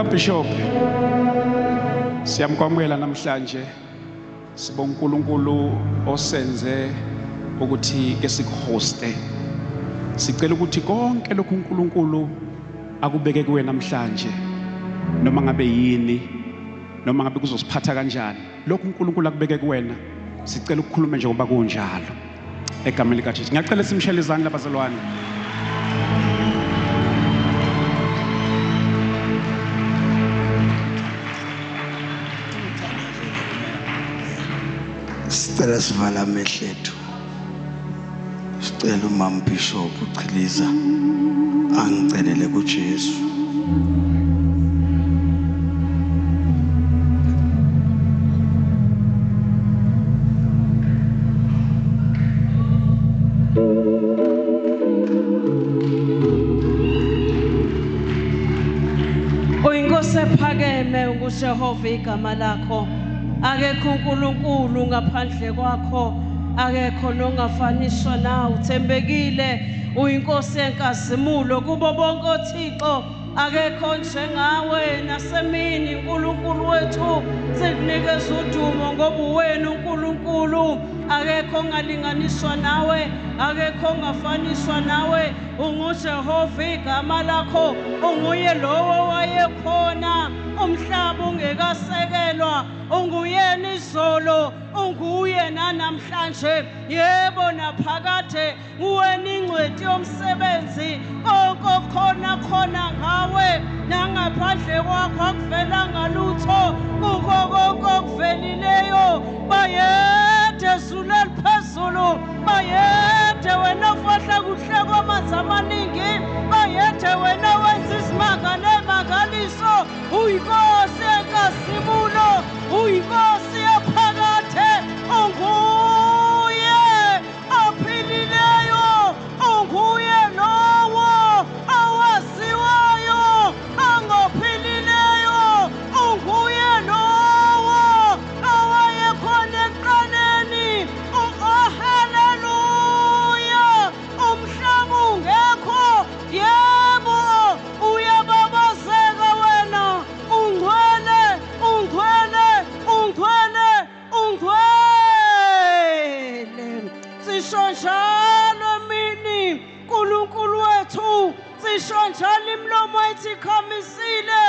Bishop siyamkwamukela namhlanje sibonga uNkulunkulu osenze ukuthi ke sikuhoste sicela ukuthi konke lokhu uNkulunkulu akubeke kuwe namhlanje noma ngabe yini noma ngabe kuzosiphatha kanjani lokhu uNkulunkulu akubeke kuwena sicela ukukhuluma njengoba kunjalo egameni lika Jesu. Ngiyacela simshele izandla bazalwane. Sicela sivala amehlo ethu. Sicela uMama Bishop uChiliza angicelele kuJesu. Uyinkosi ephakeme uJehova igama lakho. Akekho uNkulunkulu ngaphandle kwakho, akekho nongafaniswa nawe, uthembekile uyinkosi yenkazimulo kubo bonke oThixo, akekho njengawe nasemini uNkulunkulu wethu sikunikeza udumo ngoba uwena uNkulunkulu, akekho ongalinganiswa nawe, akekho ongafaniswa nawe, unguJehova igama lakho, unguye lowo wayekhona umhlaba ungekasekelwa, unguyena izolo, unguye nanamhlanje, yebo naphakade, uwena ingcweti yomsebenzi, konke khona ngawe, nangaphandle kwakho akuvelanga lutho, kukho konke okuvelileyo, bayede ezulu eliphezulu, bayede wena ofahla kuhle kwamanzi amaningi, bayede wena wenza izimanga nemangaliso, uyinkosi yenkazimulo, uyinkosi ephakade, unguye ophilileyo, unguye lowo owaziwayo, ongophilileyo, unguye lowo owayekhona ekuqaleni, haleluya, umhlaba ungekho, yebo uyababazeka wena, ungcwele, ungcwele, ungcwele, ungcwele. Sisho njalo emini uNkulunkulu wethu, sisho njalo imilomo yethu ikhamisile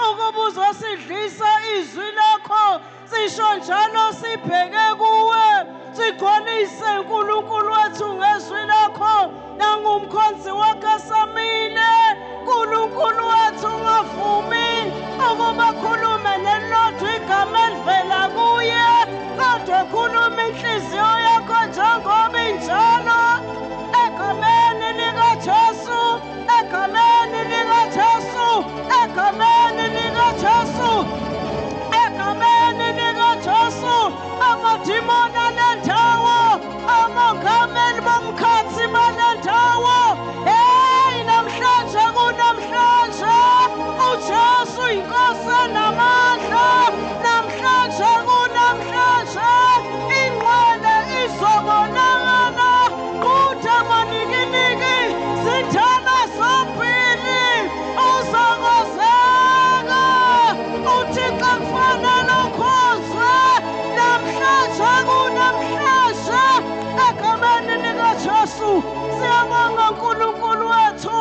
ukuba uzosidlisa izwi lakho, sisho njalo sibheke kuwe, sigcolise uNkulunkulu wethu ngezwi lakho, nangumkhonzi wakho samile, uNkulunkulu wethu ungavumi ukuba khulume nelodwa igama elivela kuye, kodwa khuluma inhliziyo yakho njengoba injalo, egameni likaJesu, egameni likaJesu, egameni likaJesu, egameni likaJesu, amadimoni alendawo, amongameli bomkhathi balendawo, hey namhlanje kunamhlanje, uJesu inkosi enamandla, namhlanje kunamhlanje, ingcwele izobonakala, udamanikiniki, zindala zombili, uzokozeka, uThixo kufanele ukhuzwe, namhlanje kunamhlanje, egameni likaJesu. Siyabonga uNkulunkulu wethu,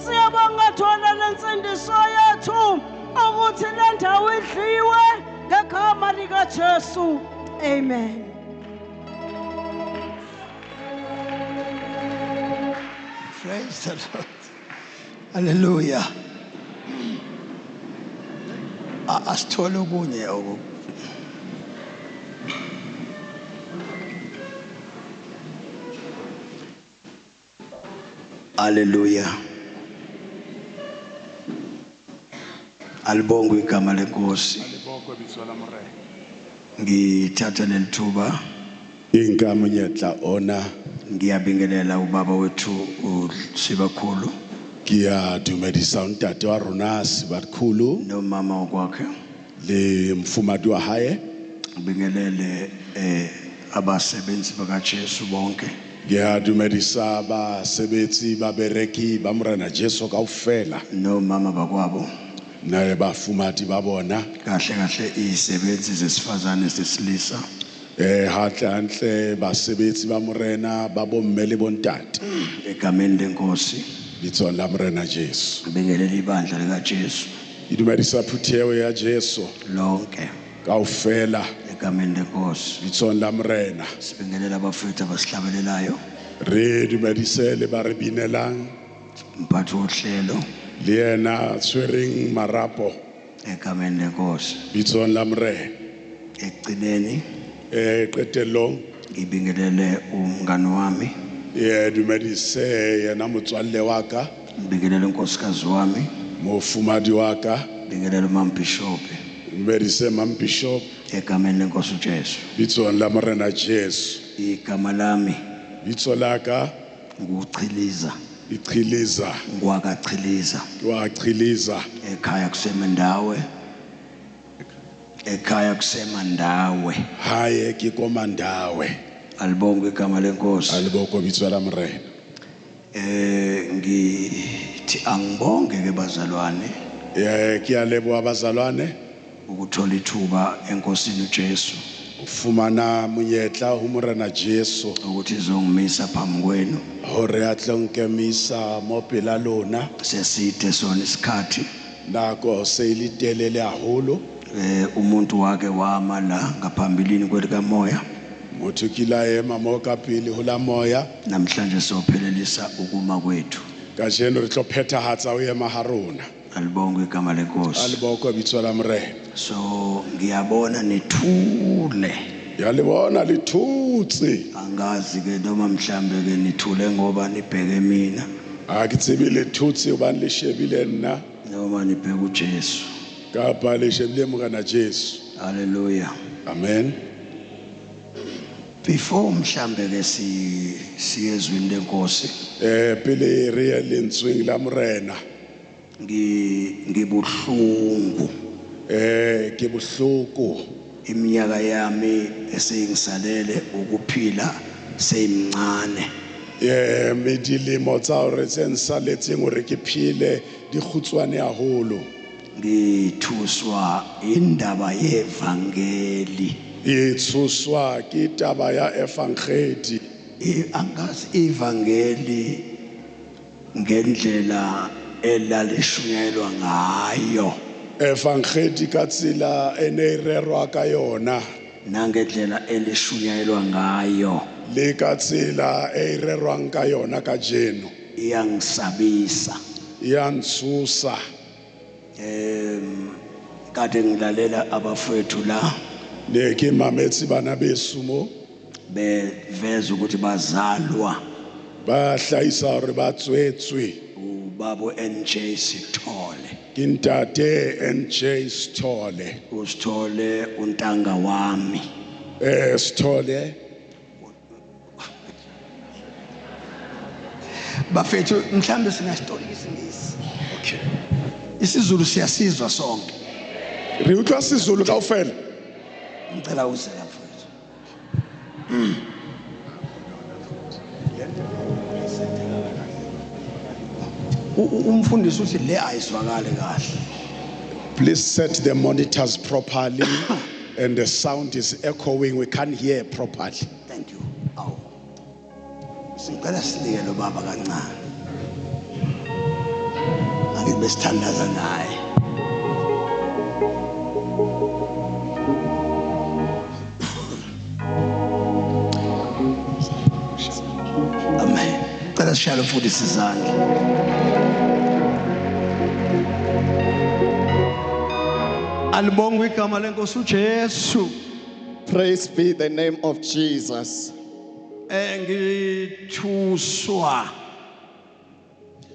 siyabonga thona lensindiso yethu, ukuthi le ndawo idliwe ngegama likaJesu. Amen. Praise the Lord. Hallelujah. Asithole okunye oku. Hallelujah. Alibonga igama lenkosi. Ngithatha lelithuba Ingama nyatla ona ngiyabingelela ubaba wethu uSibakhulu ngiyadumedisa untate wa rona Sibakhulu nomama okwakhe, le mfumati wa haye, ngibingelele abasebenzi bakaJesu bonke, ngiyadumedisa abasebenzi babereki ba Morena Jesu kaofela nomama bakwabo, naye bafumati babona kahle kahle izisebenzi zesifazane sesilisa hantle basebetsi ba morena ba bomme le bontate egameni lenkosi bitsong la morena Jesu ngibingelela ibandla lika Jesu ke dumedisa phuthego ya Jesu lonke kaofela egameni lenkosi bitsong la morena sibingelela abafethu abasihlabelelayo re dumedisele ba re binelang mphathi wohlelo le yena tshwereng marapo egameni lenkosi bitsong la morena ekugcineni qetellong ngibingelele umngane wami dumedise yena motswalle wa ka ngibingelele unkosikazi wami mofumadi wa ka ngibingelele uMbishop dumedise mam bishop egameni lenkosi uJesu bitsong la morena Jesu igama lami bitso la ka nguchiliza ichiliza ngwakachiliza wachiliza ekhaya kusemandawe haye ke komandawe alibonge igama lenkosi aliboko bitso la morena ngithi angibonge ke bazalwane ke a leboha bazalwane ukuthola ithuba enkosini uJesu ufumana monyetla ho morena Jesu ukuthi izongimisa phambi kwenu hore a tlo nkemisa mo pela lona seside sona isikhathi nako se ilitelele haholo umuntu wake wama la ngaphambilini kwelikamoya motho kila ema mo ka pele ho la moya namhlanje sophelelisa ukuma kwethu kajeno re tlo phethahatsa o ema ha rona alibonge igama lenkosi aliboko bitso la morena so ngiyabona nithule yalibona lithutsi angazi ke noma mhlambe ke nithule ngoba nibheke mina akitsebile thutsi ubani le shebile nna noma nibheke uJesu kapa le shebile morena Jesu haleluya amen before mhlambe ke siyezwini lenkosi pele re lentsweng la morena ngibuhlungu ke bohloko iminyaka yami esengisalele ukuphila seyimncane medilemo tsa hore tse nsaletseng hore ke phile di khutswane haholo ngithuswa indaba yevangeli itsuswa ke taba ya evangeli angazi ivangeli ngendlela elalishunyelwa ngayo evangeli ka tsela ene rerwa ka yona nangendlela elishunyelwa ngayo le ka tsela e rerwang ka yona ka jeno iyangisabisa iyantsusa kade ngilalela abafethu la ne ke mametsi bana besu mo beveza ukuthi bazalwa ba hlahisa hore ba tswetswe ubaba NJ Sithole ke ntate NJ Sithole usithole untanga wami Sithole bafethu mhlambe sinasitori isingisi okay isiZulu siyasizwa sonke re utlwa siZulu kaofela ngicela uzela mfethu umfundisi uthi le ayizwakale kahle please set the monitors properly and the sound is echoing we can't hear properly thank you aw sicela sinike lo baba kancane angibe sithandaza naye amen cela sishaya umfundisi izandla alibonga igama lenkosi uJesu Praise be the name of Jesus. ngithuswa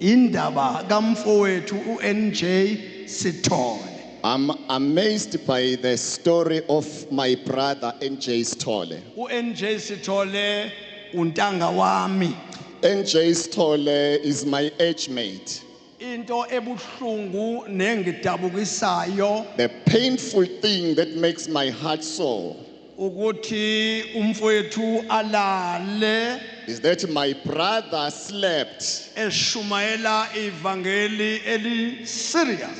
indaba kamfowethu uNJ Sithole I'm amazed by the story of my brother NJ Stole. uNJ Sithole untanga wami NJ Stole is my age mate. into ebuhlungu nengidabukisayo The painful thing that makes my heart sore ukuthi umfowethu alale is that my brother slept eshumayela ivangeli eli serious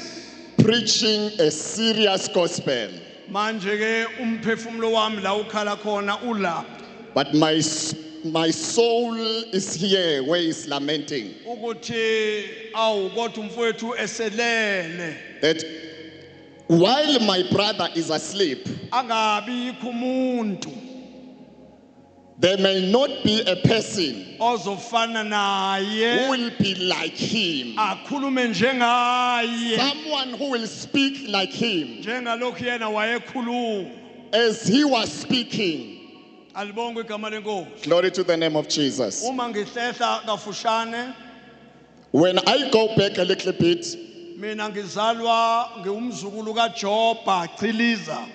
preaching a serious gospel. Manje ke umphefumulo wami la ukhala khona ula. But my soul is here where he's lamenting Ukuthi awu kodwa umfowethu eselele. that while my brother is asleep, Angabi umuntu there may not be a person ozofana who naye will be like him, akhulume njengaye someone who will speak like him njengalokhu yena wayekhuluma. as he was speaking. Alibonge igama lenkosi. Glory to the name of Jesus. Uma ngihlehla kafushane When I go back a little bit, mina ngizalwa ngiumzukulu kaJoba Chiliza.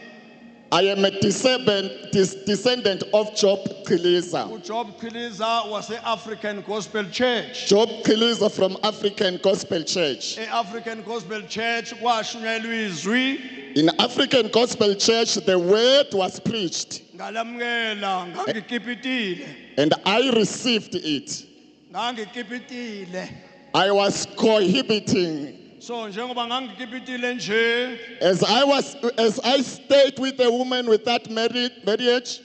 I am a descendant of Job Chiliza. uJob Chiliza wase African Gospel Church. Job Chiliza from African Gospel Church. African Gospel Church kwashunyelwa izwi In African Gospel Church, the word was preached ngalamukela ngangikipitile and I received it. ngangikipitile I was cohabiting. so njengoba ngangikipitile nje As I stayed with a woman with that marriage,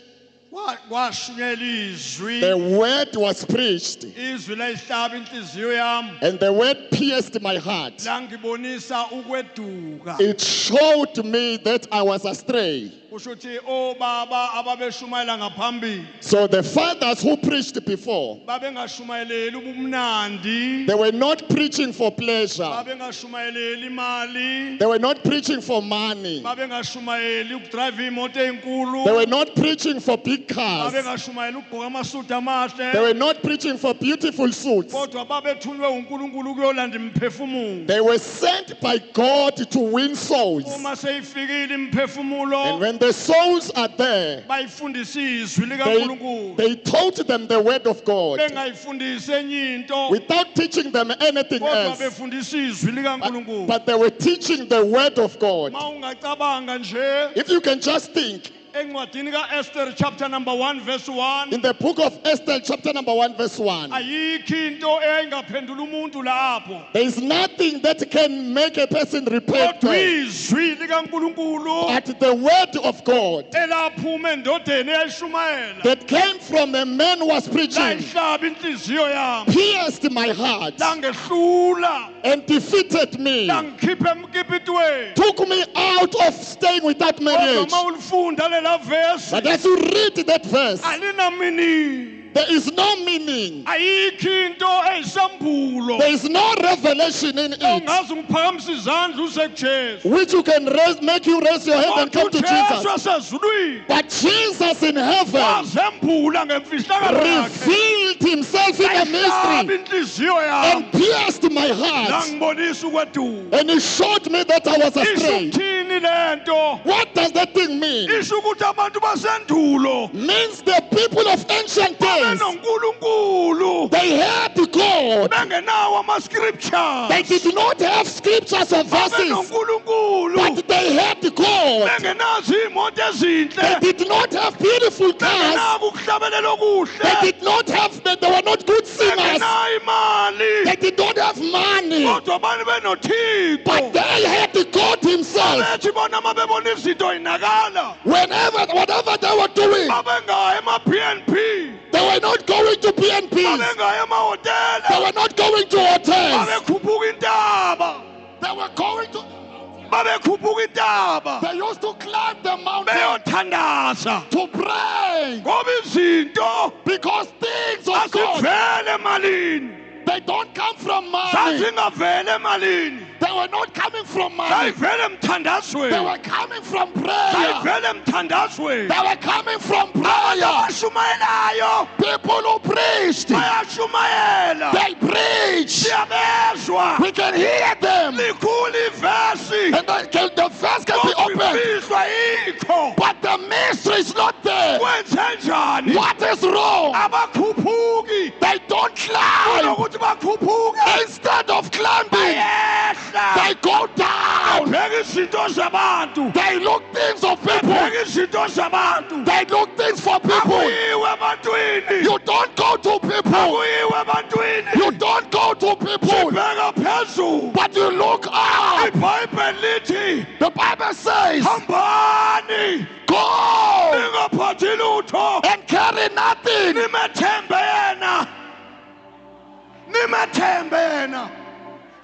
kwashunyelwa izwi the word was preached izwi layihlaba inhliziyo yami and the word pierced my heart. langibonisa ukweduka. It showed me that I was astray. Kusho ukuthi obaba ababeshumayela ngaphambili So the fathers who preached before, babengashumayeleli ubumnandi, they were not preaching for pleasure. babengashumayeleli imali, They were not preaching for money. babengashumayeli ukudrive imoto ezinkulu, They were not preaching for big cars. babengashumayeli ukugqoka amasuti They amahle, were not preaching for beautiful suits. kodwa babethunywe uNkulunkulu kuyolanda imiphefumulo. They were sent by God to win souls. Uma seyifikile And imiphefumulo when the souls are there, bayifundisa izwi likaNkulunkulu, they taught them the word of God bengayifundisi enye into without teaching them anything kodwa else. befundisa izwi likaNkulunkulu. But they were teaching the word of God. Ma ungacabanga nje If you can just think, encwadini kaEsther chapter number 1 verse 1 in the book of Esther, chapter number 1, verse 1, ayikho into eyayingaphendula umuntu lapho there is nothing that can make a person repent. kodwa izwi likaNkulunkulu At the word of God elaphuma endodeni eyayishumayela that came from a man who was preaching layihlaba inhliziyo yami pierced my heart langehlula and defeated me, langikhipha emkipitweni. took me out of staying with that Kodwa marriage. ma ulifunda lela verse But as you read that verse, alina meaning, there is no meaning, ayikho into eyisambulo there is no revelation in it ongaze ungiphakamisa izandla use kuJesu. which you can make you raise your hand and come to uJesu Jesus. wasezulwini But Jesus in heaven wazembula ngemfihlakalo yakhe revealed himself in a layihlaba mystery inhliziyo yami and pierced my heart. langibonisa ukweduka. And he showed me that I was Isho astray. ukuthini lento? What does that thing mean? Isho ukuthi abantu basendulo Means the people of ancient days, benonkulunkulu they had God. bengenawo ama-scriptures, They did not have scriptures or verses, benonkulunkulu but they had God. bengenazo iy'moto They ezinhle, did not have beautiful cars. bengenako ukuhlabelela okuhle, They did not have, they were not good singers. bengenayo imali, They did not have money. kodwa abantu benothixo. But they had God himself. Bethi bona uma bebona izinto zinakala Whatever they were doing, babengaya ema-PNP, they were not going to PNPs. babengaya They emahhotela, were not going to hotels. babekhuphuka intaba, They were going to, babekhuphuka intaba they used to climb the mountain beyothandaza to pray. ngoba izinto Because things of God, azivele emalini, they don't come from money. zazingavele emalini, They were not coming from money. zayivele They emthandazweni, were coming from prayer. zayivele emthandazweni. They were coming from Abantu prayer. abashumayelayo People who preached, bayashumayela, they preach. siyabezwa, We can hear them. likhulu ivesi, And the verse can be kodwa opened. imfihlo ayikho. But the mystery is not there. Kwenzenjani? What is wrong? Abakhuphuki They don't climb. kunokuthi bakhuphuke Instead of climbing, bayehla they go down. bheka izinto zabantu. They look things of people. Bebheka izinto zabantu. They look things for people. Akuyiwe ebantwini. You don't go to people. Akuyiwe ebantwini. You don't go to people. Sibheka phezulu. But you look up. iBhayibheli lithi The Bible says, hambani go ningaphathi lutho and carry nothing. nimethembe yena. Nimethembe yena.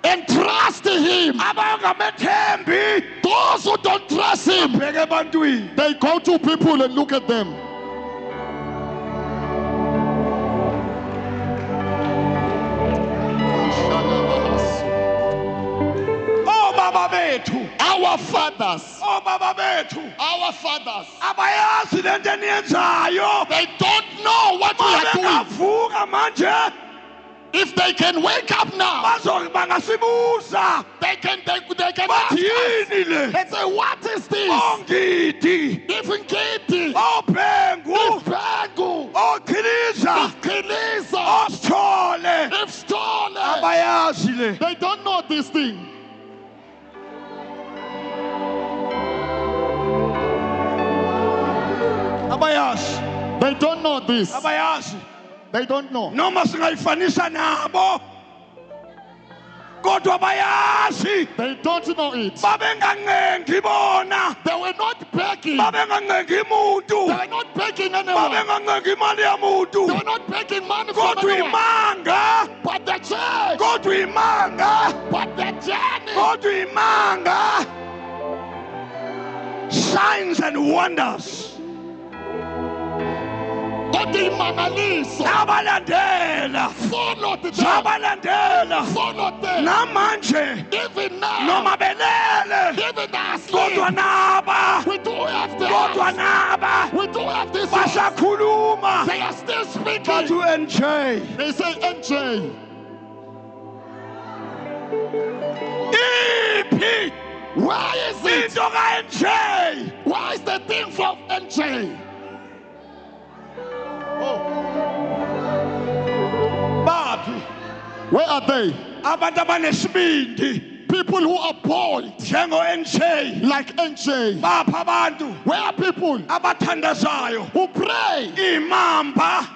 And trust him. Abangamethembi Those who don't trust him, bheke ebantwini. they go to people and look at them. Obaba bethu, Our fathers, obaba bethu our fathers, abayazi lento eniyenzayo. they don't know what we are doing. Mabengavuka manje If they can wake up now, bangasibuza they can ask bathi us. yini le. They say, what is this? Ongidi, If Kitty, obhengu, if Bangu, oqhiliza, if Kiliza, osithole. if Stolen, Abayazi le. they don't know this thing. Abayazi, They don't know this. abayazi. They don't know. Noma singayifanisa nabo. Kodwa bayazi. They don't know it. Babengancengi bona. They were not begging. Babengancengi They umuntu. were not begging anyone. Babengancengi imali yamuntu. They were not begging money from Kodwa anyone. imanga. But the church, Kodwa imanga. but the journey, Kodwa imanga. Signs and wonders. Odi Manaliso, Abalandela. followed them, Abalandela. followed them. Namanje. Even now, Noma belele. even us, Kodwa naba. we do have Kodwa this. naba. We do have this. Basakhuluma. They are still speaking. Bathu NJ. They say, NJ, Iphi why is it? into ka NJ. Why is the thing from NJ? Baphi Where are they? abantu abanesibindi People who are bold, njengo NJ. like NJ. Bapha abantu Where are people abathandazayo. who pray? Imamba.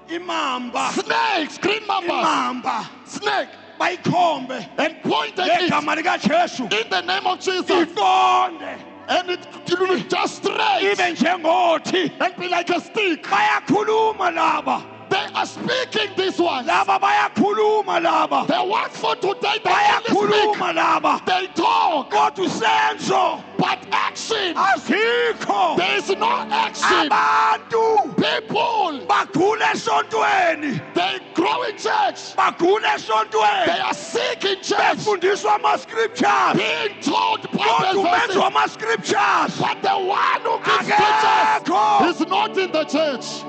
Imamba. Snakes, green mambas, Imamba. snake, Bayikhombe and pointed it ngegama lika Jesu. in the name of Jesus. Iqonde. And it will just straight Ibe njengothi. and be like a stick. Bayakhuluma laba. They are speaking this one. Laba bayakhuluma laba. The ones for today, they only speak. Bayakhuluma laba. They talk, Kodwa usenzo but action. azikho. There is no action. Abantu People, bagula esontweni. they grow in church. Bagula They esontweni. are sick in church. Befundiswa ama-scriptures. Being told Kodwa Bible umenzwa verses. ama-scriptures. But the one who gives Akekho. scriptures is not in the church.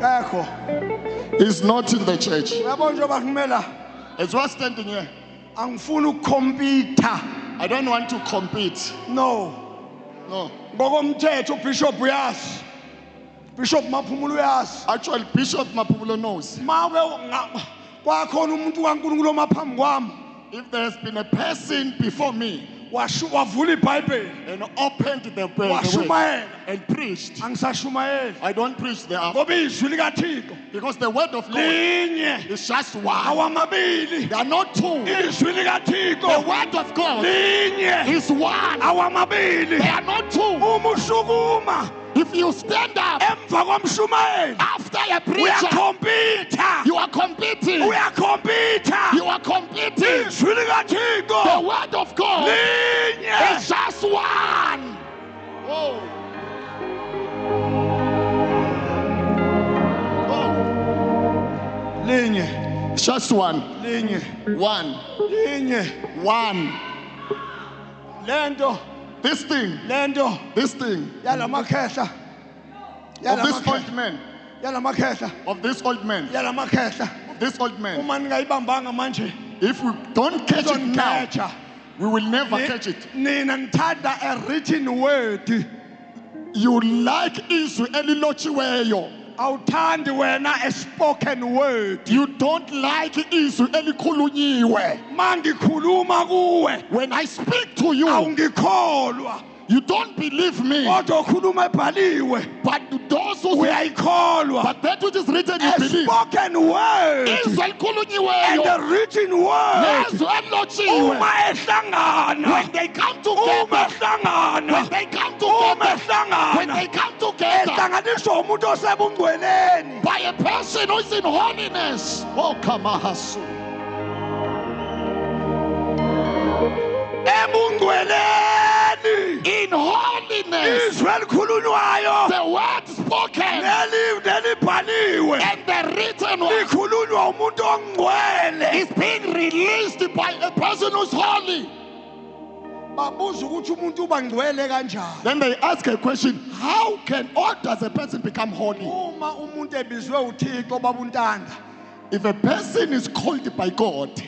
Ekho. Is not in the church. Uyabona njengoba ngimela As we're standing here, angifuni ukukhompyutha. I don't want to compete. No. No. Ngokomthetho uBishop uyazi. Bishop Maphumulo uyazi. Actually, Bishop Mapulo knows. Mawe kwakhona umuntu kaNkulunkulu omaphambi kwami If there's been a person before me wavula iBhayibheli and opened the word washumayela. and preached, Angisashumayeli. I don't preach there Ngoba izwi likaThixo because the word of God linye is just one. awamabili. There are not two. Izwi The likaThixo word of God linye is one. awamabili. They are not two. Uma ushukuma If you stand up emva komshumayeli after a preacher, uyakhompyutha. you are competing. Uyakhompyutha. You are competing. Izwi The likaThixo word of God linye. is just one. Oh. Oh. Linye. It's just one. Linye. One. Linye. One. Lento. This thing. Lento. This thing. Yalamakhehla. Of this old man. Yalamakhehla. Of this old man. Yalamakhehla. Of this old man. Uma ningayibambanga manje If we don't catch it now, izongikhetha. we will never catch it. Nina ngithanda a written word. You like izwi elilotshiweyo. awuthandi wena a spoken word. You don't like izwi elikhulunyiwe. Mangikhuluma kuwe When I speak to you, awungikholwa you don't believe me. kodwa ukhuluma ebhaliwe But those who uyayikholwa. but that which is written, you A believe. spoken word Izwi and elikhulunyiweyo. a written word Nezwi elilotshiwe. uma ehlangana When they come uma together, ehlangana when they come uma together, when ehlangana they come together ehlanganiswa umuntu osebungcweleni by a person who is in holiness. Oh, Kamahasu. ebungcweleni In holiness, izwi elikhulunywayo the word spoken nelibhaliwe and the written word likhulunywa umuntu ongcwele. is being released by a person who's holy. Babuza ukuthi umuntu uba ngcwele kanjani. Then they ask a question, how does a person become holy? Uma umuntu ebizwe uThixo babuntanda If a person is called by God,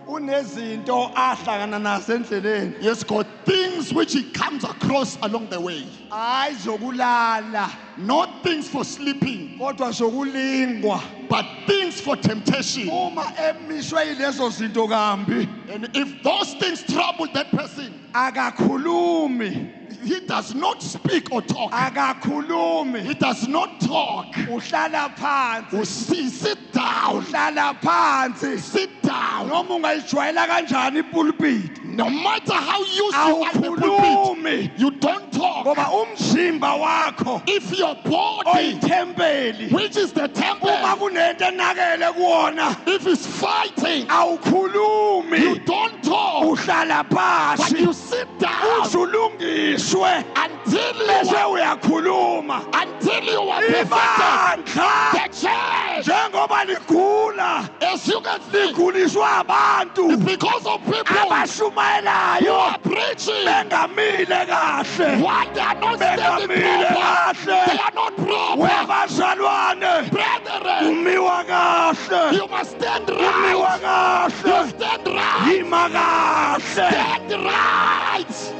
unezinto ahlangana nazo endleleni he has got things which he comes across along the way. hayi zokulala Not things for sleeping, kodwa zokulingwa. but things for temptation. Uma emiswe yilezo zinto kambi And if those things trouble that person, akakhulumi he does not speak or talk. akakhulumi He does not talk. uhlala phansi He sit down. uhlala phansi Sit down. noma ungayijwayela kanjani ipulpit No matter how used you are in the pulpit, awukhulumi you don't talk. ngoba umzimba wakho If your body, oyithempeli which is the uma temple, kunento enakele kuwona if it's fighting, you awukhulumi don't talk. uhlala But phansi you sit down uzulungiswe until bese you uyakhuluma. are perfected. Ibandla The church, njengoba ligula as you can see, liguliswa abantu it's because of people who abashumayelayo are preaching. bengamile kahle Why they are not standing bengamile proper? They kahle are not proper. webazalwane Brethren, umiwa kahle you must stand umiwa right. You kahle stand right. yima kahle. Stand right.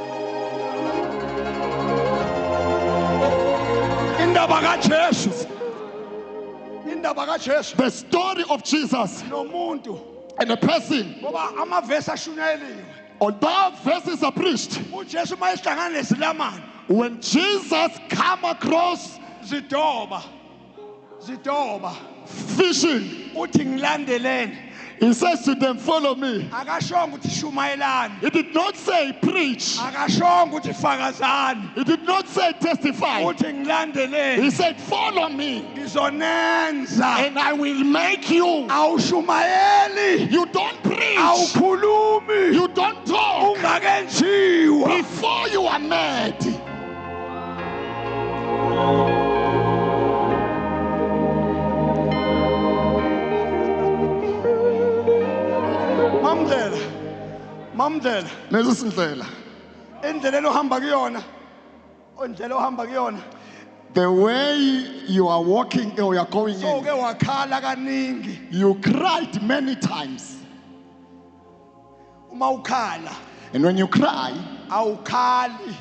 Indaba kaJesu indaba kaJesu The story of Jesus nomuntu and a person, ngoba amavesi ashunyayeliwe although verses are preached, uJesu mayehlangana nezilamani when Jesus come across zidoba fishing, uthi ngilandeleni he says to them, follow me. akashonga ukuthi shumayelani He did not say preach. akashonga ukuthi fakazani He did not say testify. uthi He ngilandeleni said, follow me ngizonenza and I will make you. awushumayeli You don't preach. awukhulumi You don't talk ungakenziwa before you are made. mamdlela Nesisindlela. indlela ohamba kuyona indlela ohamba kuyona The way you are walking or you are going so in, ke wakhala kaningi you cried many times. uma ukhala And when you cry, awukhali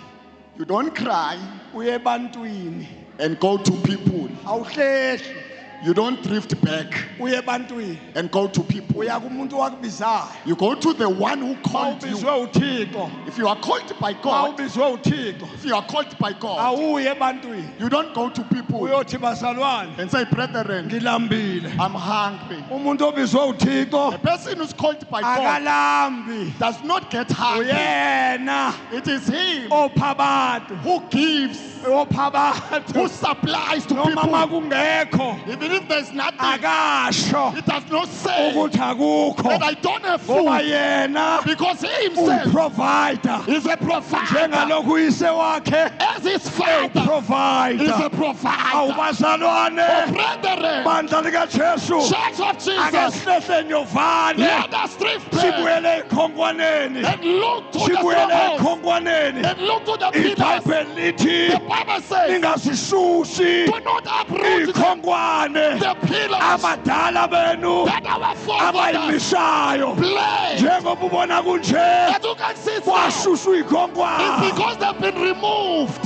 you don't cry uye ebantwini and go to people. awuhlehli You don't drift back uye ebantwini and go to people. uya kumuntu owakubizayo You go to the one who called you. awubizwe uThixo If you are called by God, awubizwe uThixo if you are called by God, awuye ebantwini you don't go to people uyothi bazalwane and say, brethren, ngilambile I'm hungry. umuntu obizwe uThixo The person who's called by God akalambi does not get hungry. uyena It is him opha abantu who gives, opha abantu who supplies to noma people. makungekho Even if there's nothing, akasho he does not say ukuthi akukho that I don't have ngoba food, yena because he himself uprovider is a provider. njengalokhu uyise wakhe As his father is provider a provider. awubazalwane Brethren, bandla likaJesu Church of Jesus, akasilehle nyovane let us drift back sibuyele ekhonkwaneni and look to the sibuyele strongholds ekhonkwaneni and look to the pillars. ibhayibheli lithi The Bible says, ningasisusi do not uproot ikhonkwane the pillars abadala benu that our forefathers abayimishayo placed. njengoba ubona kunje As you can see, it's washushu ikhonkwane because they've been removed.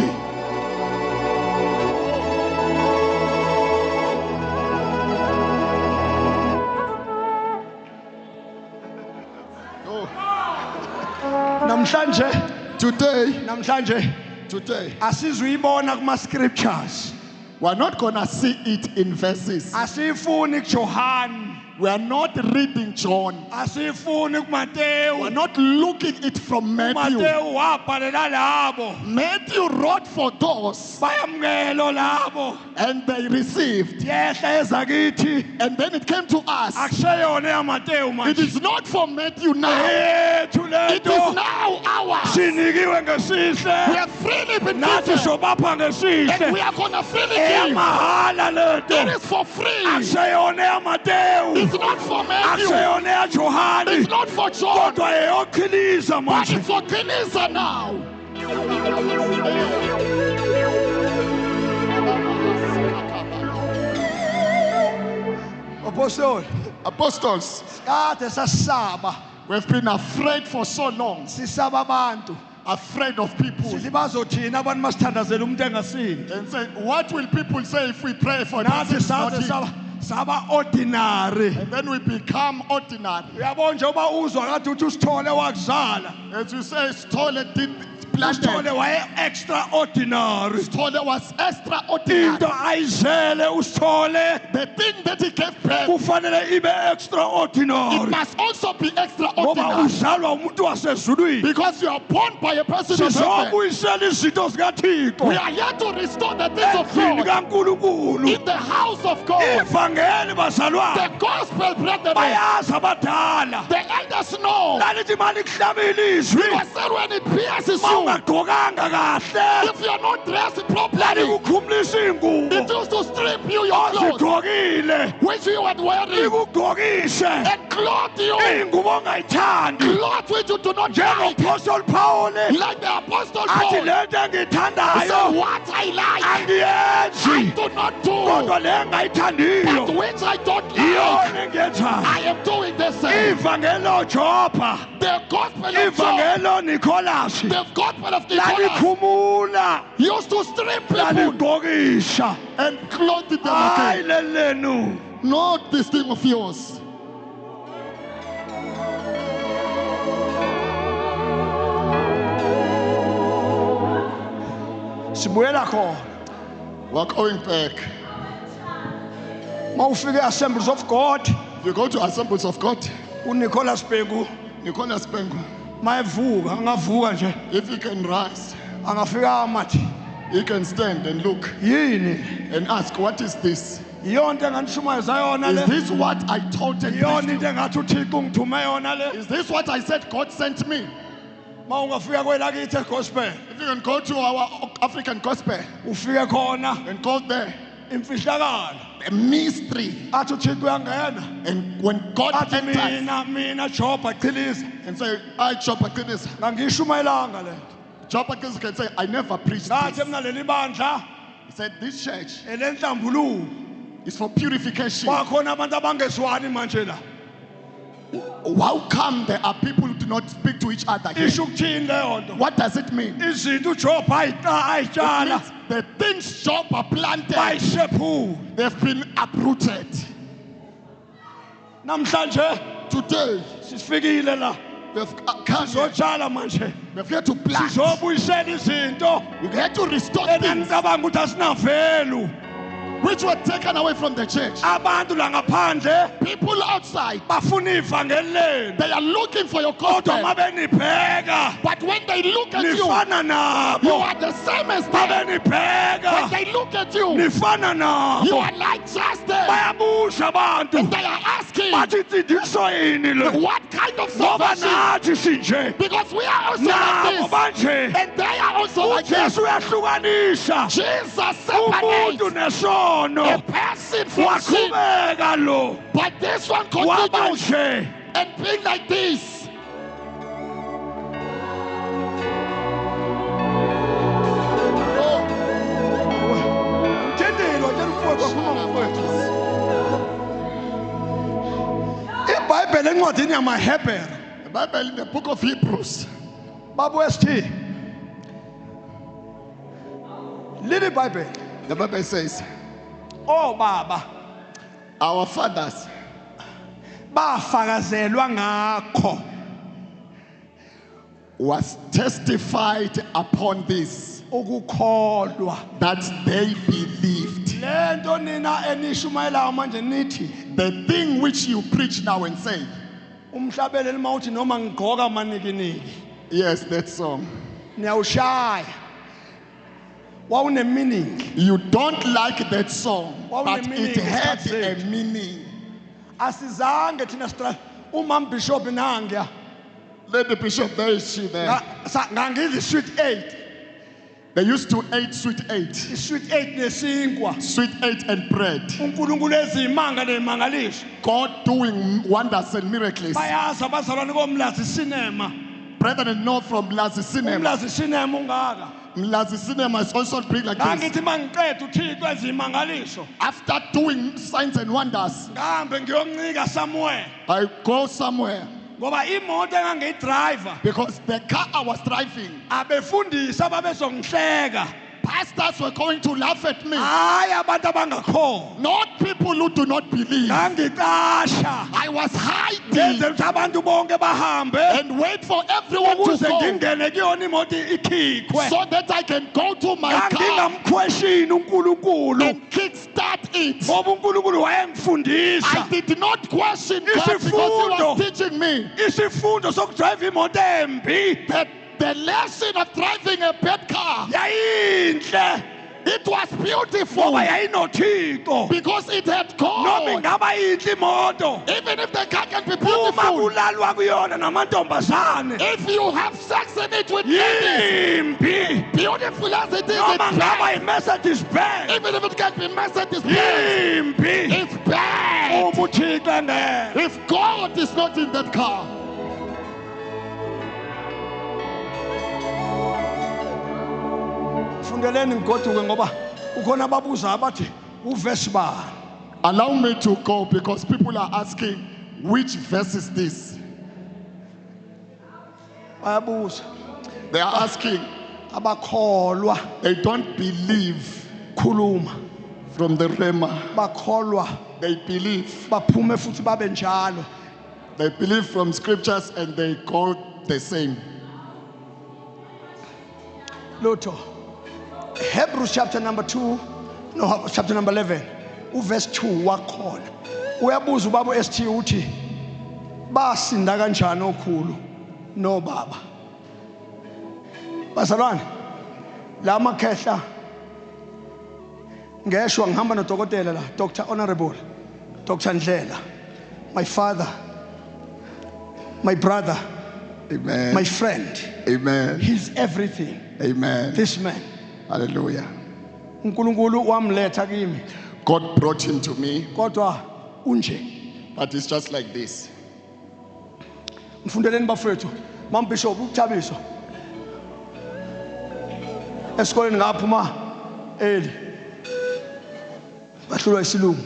Today, asizuyibona kuma scriptures. we're not going to see it in verses. Asifuni kuJohn, We are not reading John. asifuni We're kuMateyu. not looking it from Matthew. Matthew wabhalela labo, Matthew wrote for those bayamkelo labo. and they received. Yehla ezakithi, And then it came to us. akuseyona yaMateyu It manje. is not for Matthew now. Yethu It is lento now ours. sinikiwe We ngesihle. have freely been Nathi given. sobapha And ngesihle. we are going to freely give. Emahala It lento. is for free. Akuseyona yaMateyu. It's not for Matthew. Akuseyona yaJohani. It's not for John. Kodwa eyoqhiliza But manje. it's for Kenisa now. Apostle, Apostles, kade sasaba, we've been afraid for so long. sisaba abantu. Afraid of people. Sithi bazothina abantu masithandazela umuntu engasini. And say, what will people say if we pray for Nathi this? Not sabe him? saba ordinary. And then we become ordinary. Uyabona nje uba uzwa kade uthi usithole wakuzala. As you say, Stolle did Usithole planted. waye extraordinary. Stolle was extraordinary. Into ayizele usithole The thing that he gave birth, kufanele ibe it extraordinary. must also be Ngoba extraordinary. uzalwa umuntu wasezulwini. Because you are born by a person in heaven. Sizobuyisela izinto zikaThixo. We are here to restore the things of Endlini God. kaNkulunkulu. In the house of God. Ivangeli bazalwane. The gospel brethren. Bayazi abadala. The elders know. Lalithi mali kuhlaba ilizwi. Because then when it pierces Uma you, ungagqokanga kahle. if you are not dressed Lali properly, kukhumulisa it ingubo. used to strip you your clothes, Ozigqokile. which you were wearing, Ikugqokise. and clothe you, Ingubo ongayithandi. clothes which you do not like. NjengoPaul Paul. Like the Apostle Athi Paul. lento He said, engiyithandayo. what I like, I Angiyenzi. do not do. Kodwa le But engayithandiyo. which I don't like, Iyona engiyenzayo. I am doing the same. Ivangelo Jopha. The gospel of John, Ivangelo Nicholas. the gospel of Nicholas, Lalikhumula. used to strip people Laligqokisa. and clothe them Hayi again. lelenu. Not this thing of yours. Sibuyela khona. We're going back. Mawufika Assemblies of God, If you go to Assemblies of God, uNicholas Bhengu Nicholas Pengu, mayevuka, angavuka nje, if he can rise, angafika amathi, he can stand and look yini? and ask, what is this? Iyona into enganishumayeza yona Is le. this what I taught and Iyona preached into engathi uThixo ungithume yona le. you? Is this what I said God sent me? Ma ungafika kwelakithi gospel, If you can go to our African gospel ufike khona and go there, imfihlakalo. a mystery. Athi uThixo uyangena. And when God Athi enters mina Jobha chiliza. and say, I Chopper this, Ngangishumayelanga le. Chopper can say, I never preached Ngathi this. mina leli bandla He said, this church elenhlambuluko. is for purification. Bakhona abantu abangezwani manje la. How come there are people who do not speak to each other? Here? Isho ukuthini leyo nto? What does it mean? Izinto uJobha ayitshala It means the things Job are planted, bayishephula. they've been uprooted. Namhlanje Today, sifikile la. we've come here. Sizotshala manje. We're here to plant. Sizobuyisela izinto We're here to restore things engicabanga ukuthi asinavelu. which were taken away from the church. Abantu la ngaphandle People outside, bafuna ivangeli lenu. they are looking for your Kodwa gospel. mabe nibheka But when they look at you, nifana you nabo. are the same as Mabe them. When nibheka they look at you, nifana you nabo. are like just them. Bayabusha abantu. And they are asking, Bathi nsindiso yini le? what kind of Ngoba salvation? nathi sinje. Because we are also Nabo like this. manje. And they are also like this. uJesu uyahlukanisa. Jesus Umuntu separates a nesono. person from sin. Waqhubeka lo. But this one Waba continues nje. and being like this. Tendelo telifoko mfowethu. iBhayibheli encwadini yamaHebheru The Bible in the book of Hebrews, babuye sithi leli Bible the Bible says, obaba our fathers bafakazelwa ngakho was testified upon this, ukukholwa that they believed. lento nina enishumayelayo manje nithi The thing which you preach now and say, umhlabeleli mawuthi noma ngigqoka manikiniki yes, that song. niyawushaya wawune meaning You don't like that song, Wawune but meaning it had esikhathini a meaning. asizange thina stra umam bishop nangiya Let the bishop, there is she there. ngangizi sweet 8 They used to eat sweet 8, sweet 8 nesinkwa sweet 8 and bread. uNkulunkulu ezimanga nemangaliso God doing wonders and miracles. bayazi abazalwane komlazi cinema Brethren, know from Mlazi Cinema. umlazi cinema ungaka Mlazi Cinema is also big like this. ngangithi mangiqeda uThixo ezimangaliso After doing signs and wonders, ngihambe ngiyoncika somewhere I go somewhere ngoba imoto engangiyidriver because the car I was driving, abefundisi ababezongihleka pastors were going to laugh at me. hayi abantu abangakho Not people who do not believe. ngangicasha I was hiding ngenze ukuthi abantu bonke bahambe and wait for everyone to ukuze go ngingene kuyona imoto ikhikhwe so that I can go to my car ngangingamquestion uNkulunkulu and kickstart it. ngoba uNkulunkulu wayengifundisa I did not question God because He Isifundo. was teaching me isifundo sokudrive imoto embi that the lesson of driving a bad car, yayinhle it was beautiful ngoba yayinothixo because it had noma God. ingaba yinhle imoto Even if the car can be uma beautiful, kulalwa kuyona namantombazane if you have sex in it with ladies, yimbi beautiful as it is, noma it's ngaba bad. iMercedes Benz Even if it can be Mercedes Benz, yimbi it's bad. uma uthixo engekho If God is not in that car, fundeleni ngigoduke ngoba ukhona ababuza abathi uverse bani allow me to go because people are asking, which verse is this? bayabuza They are asking, abakholwa they don't believe khuluma from the Rema. bakholwa They believe. baphume futhi babe njalo They believe from scriptures and they go the same. lutho Hebrews chapter number 2 no chapter number 11 uverse 2 wakhona uyabuza ubaba ST uthi basinda kanjani okhulu no baba bazalwane la makhehla ngeshwa ngihamba nodokotela la Dr Honorable Dr Ndlela my father my brother Amen. my friend Amen. he's everything Amen. this man Hallelujah. uNkulunkulu wamletha kimi God brought him to me, kodwa unje but it's just like this. mfundeleni bafethu mam bishop ukuthabiso esikoleni ngaphuma eli bahlulwa isilungu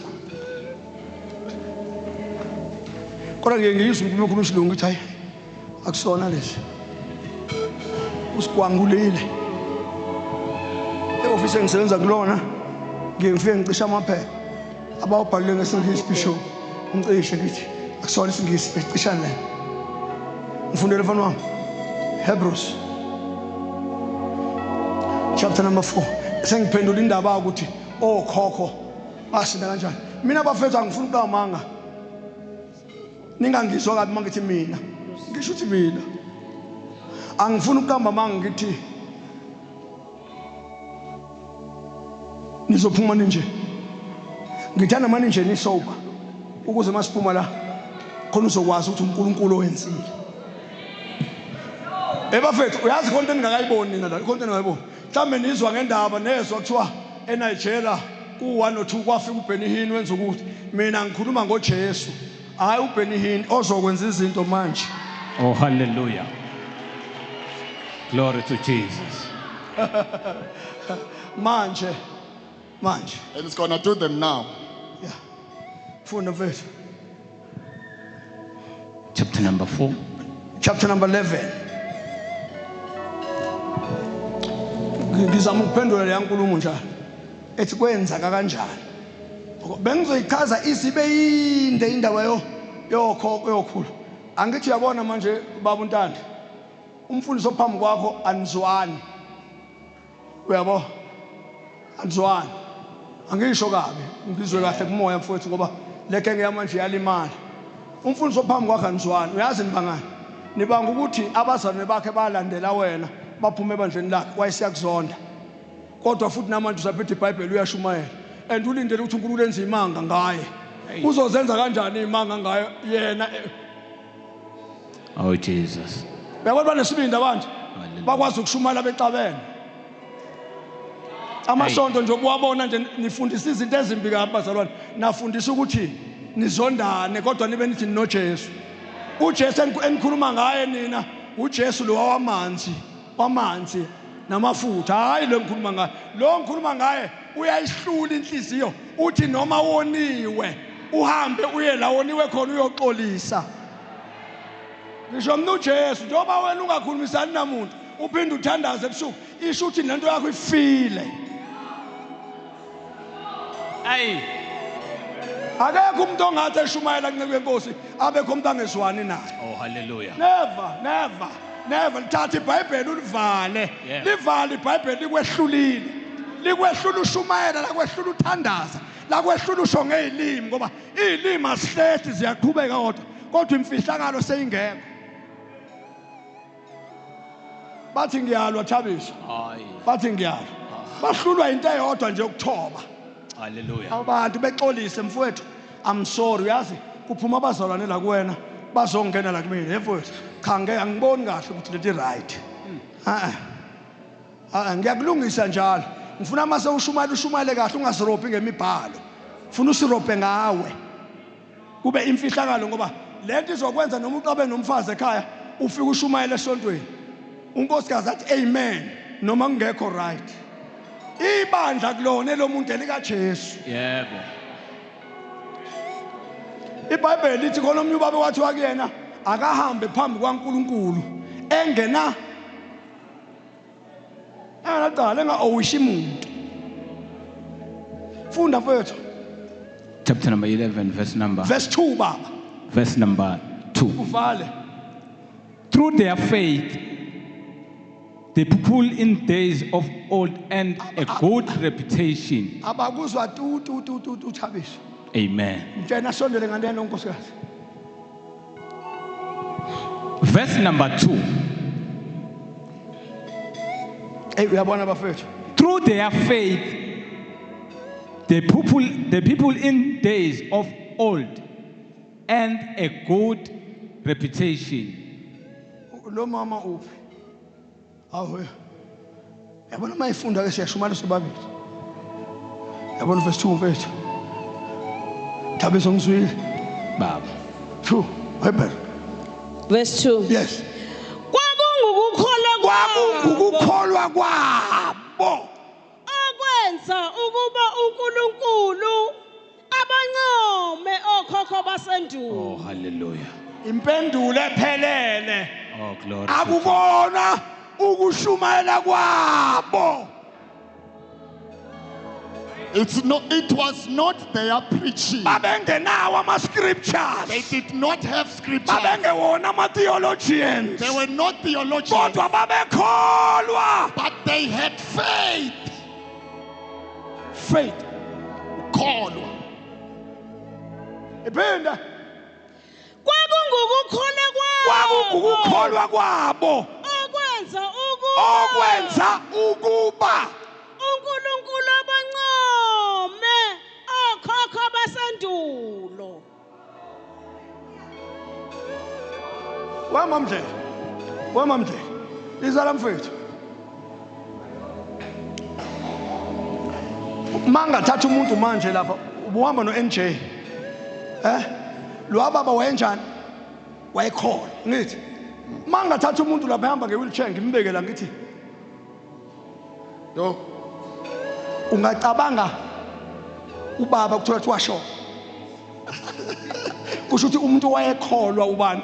kodwa ngiyizwa uNkulunkulu isilungu ukuthi hayi akusona lesi usikwangulile e-office engisebenza kulona ngifike ngicisha amaphepha abawubhalile ngesingisi bishop ngicishe ngithi akusona isingisi becishana la ngifundele mfana wami Hebrews chapter number 4 sengiphendula indaba ukuthi okhokho basinda kanjani mina bafethu angifuni ukamanga ningangizwa kabi mangithi mina ngisho ukuthi mina angifuni ukukamba manga ngithi nizophuma nje ngithanda manje nje nisoba ukuze masiphuma la khona uzokwazi ukuthi uNkulunkulu wenzile bafethu uyazi konke engingakayiboni nina la konke engingayiboni mhlambe nizwa ngendaba nezwa kuthiwa eNigeria ku1 or 2 kwafika uBenny Hinn wenza ukuthi mina ngikhuluma ngoJesu hayi uBenny Hinn ozokwenza izinto manje Oh, hallelujah. Glory to Jesus. manje And it's going to do them now. yeah funda mfethu Chapter number 4. chapter number 11 ngizama ukuphendula le nkulumo njalo ethi kwenzaka kanjani bengizoyichaza isibe yinde indaba yokhokho yokhulu angithi uyabona manje baba uNtanda umfundisi ophambi kwakho anizwani, uyabo, anizwani. Angisho kabi, ngizwe kahle kumoya mfowethu ngoba lekenge yamanje iyalimala. Umfundisi ophambi kwakho anizwani. Uyazi nibangani, nibanga ukuthi abazalwane bakhe balandela wena baphume ebandleni lakhe wayesiyakuzonda, kodwa futhi namanje usaphethe iBhayibheli uyashumayela and ulindele ukuthi uNkulunkulu enze imanga ngaye. Uzozenza kanjani imanga ngayo yena? Oh Jesus. Uyabona banesibindi abantu bakwazi ukushumayela bexabene. Amasonto nje okuwabona nje nifundisa izinto ezimbi kabi bazalwane. Nafundisa ukuthi nizondane kodwa nibe nithi noJesu. uJesu enikhuluma ngaye nina uJesu lo wamanzi namafutha, hayi lo ngikhuluma ngaye. Lo ngikhuluma ngaye uyayihlula inhliziyo, uthi noma woniwe uhambe uye la woniwe khona uyoxolisa. Ngisho mina uJesu njengoba wena ungakhulumisani namuntu uphinde uthandaze ebusuku, isho ukuthi lento yakho ifile. Ayi. Akekho umuntu ongathi eshumayela kunceku yenkosi abekho umuntu angezwani naye. Oh hallelujah. Never lithatha iBhayibheli ulivale. Livale iBhayibheli likwehlulile. Likwehlula ushumayela, la kwehlula uthandaza, la kwehlula usho ngezilimi ngoba izilimi asihlethi ziyaqhubeka kodwa imfihlakalo seyingekho. Bathi ngiyalwa Thabiso. Hayi. Bathi ngiyalwa. Bahlulwa into eyodwa nje ukuthoba. Hallelujah. Abantu bexolise mfowethu, I'm sorry, uyazi kuphuma abazalwane la kuwena bazongena la kumina mfowethu. Khange angiboni kahle ukuthi leti right. Ngiyakulungisa njalo. Ngifuna mase ushumayele kahle ungasirobhi ngemibhalo. Ngifuna usirobe ngawe. Kube imfihlakalo ngoba lento izokwenza noma uqabe nomfazi ekhaya ufike ushumayele esontweni. Unkosikazi athi amen noma kungekho right. Ibandla kulona lo muntu elikaJesu. Yebo. iBhayibheli lithi khona omnye ubaba wathi wakuyena akahambe phambi kwaNkulunkulu engena engaowishi umuntu. Funda mfowethu. Chapter number 11 verse Verse 2 baba. Verse number 2. Uvale. Through their faith, the people in days of old and a good reputation. Abakuzwa tu Thabiso. Amen. Mtshena sondele ngandena unkosikazi. Verse number 2. Uyabona bafethu. Through their faith, the people in days of old and a good reputation. Lo mama uphi? Awu. Yabona mayifunda ke siyashumala sobabili. Yabona verse 2 mfethu. Thabiso ngizwile. Baba. 2. Hebel. Verse 2. Yes. Kwakungukukholwa kwabo okwenza ukuba uNkulunkulu abancome okhokho basendulo. Oh hallelujah. Impendulo ephelele. Oh glory. Akubona ukushumayela kwabo. It was not their preaching. Babengenawo ama-scriptures. They did not have scripture. Babengewona ama-theologians. They were not theologians. Kodwa babekholwa. But they had faith. Faith. Kholwa. Iphinde. Kwakungukukholwa kwabo. Okwenza ukuba uNkulunkulu abancome okhokho basendulo. Wamamdle. Izala mfethu. Mangathatha umuntu manje lapha ubuhamba noNJ. Lo baba wayenjani? Wayekhola. Ngithi mangathatha umuntu lapha ehamba ngewheelchair ngimbeke la ngithi yo ungacabanga ubaba kuthiwa ukuthi washo. Kusho ukuthi umuntu wayekholwa ubani?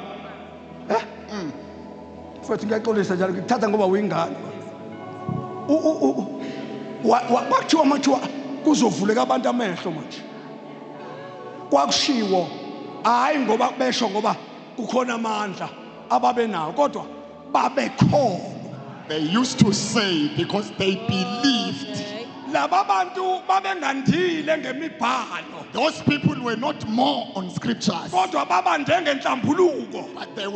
Futhi ngiyaxolisa njalo ngikuthatha ngoba uyingane. Kwakuthiwa mathiwa kuzovuleka abantu amehlo manje. Kwakushiwo hayi ngoba besho ngoba kukhona amandla ababe nawo, kodwa babekholwa. They used to say because they believed. Laba bantu babengandile ngemibhalo Those people were not more on scriptures, kodwa baba njengenhlambuluko, but they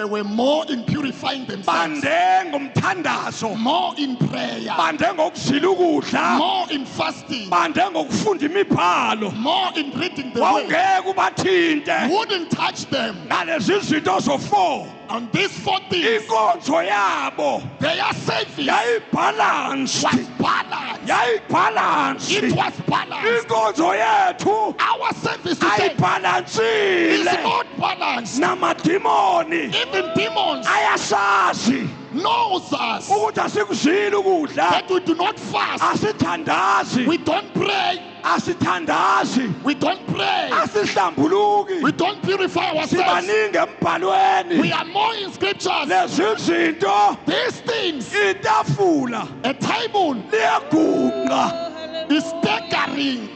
were more in purifying themselves, bande ngomthandazo, more in prayer, bande ngokuzila ukudla, more in fasting, bande ngokufunda imibhalo. more in reading the word. Wawungeke ubathinte Wouldn't touch them. ngalezi zinto zo4. On these 4 things, Inkonzo yabo their service yayibalance, was balanced. yayibalance. It was balanced. Inkonzo yethu Our service today is ayibalansile. not balanced. Namadimoni Even demons ayasazi knows us ukuthi asikuzili ukudla, that we do not fast. asithandazi, We don't pray. asithandazi, We don't pray. asihlambuluki, We don't purify ourselves. sibaningi We embhalweni. are more in scriptures. Lezi zinto, These things, itafula a table liyagunqa, is staggering.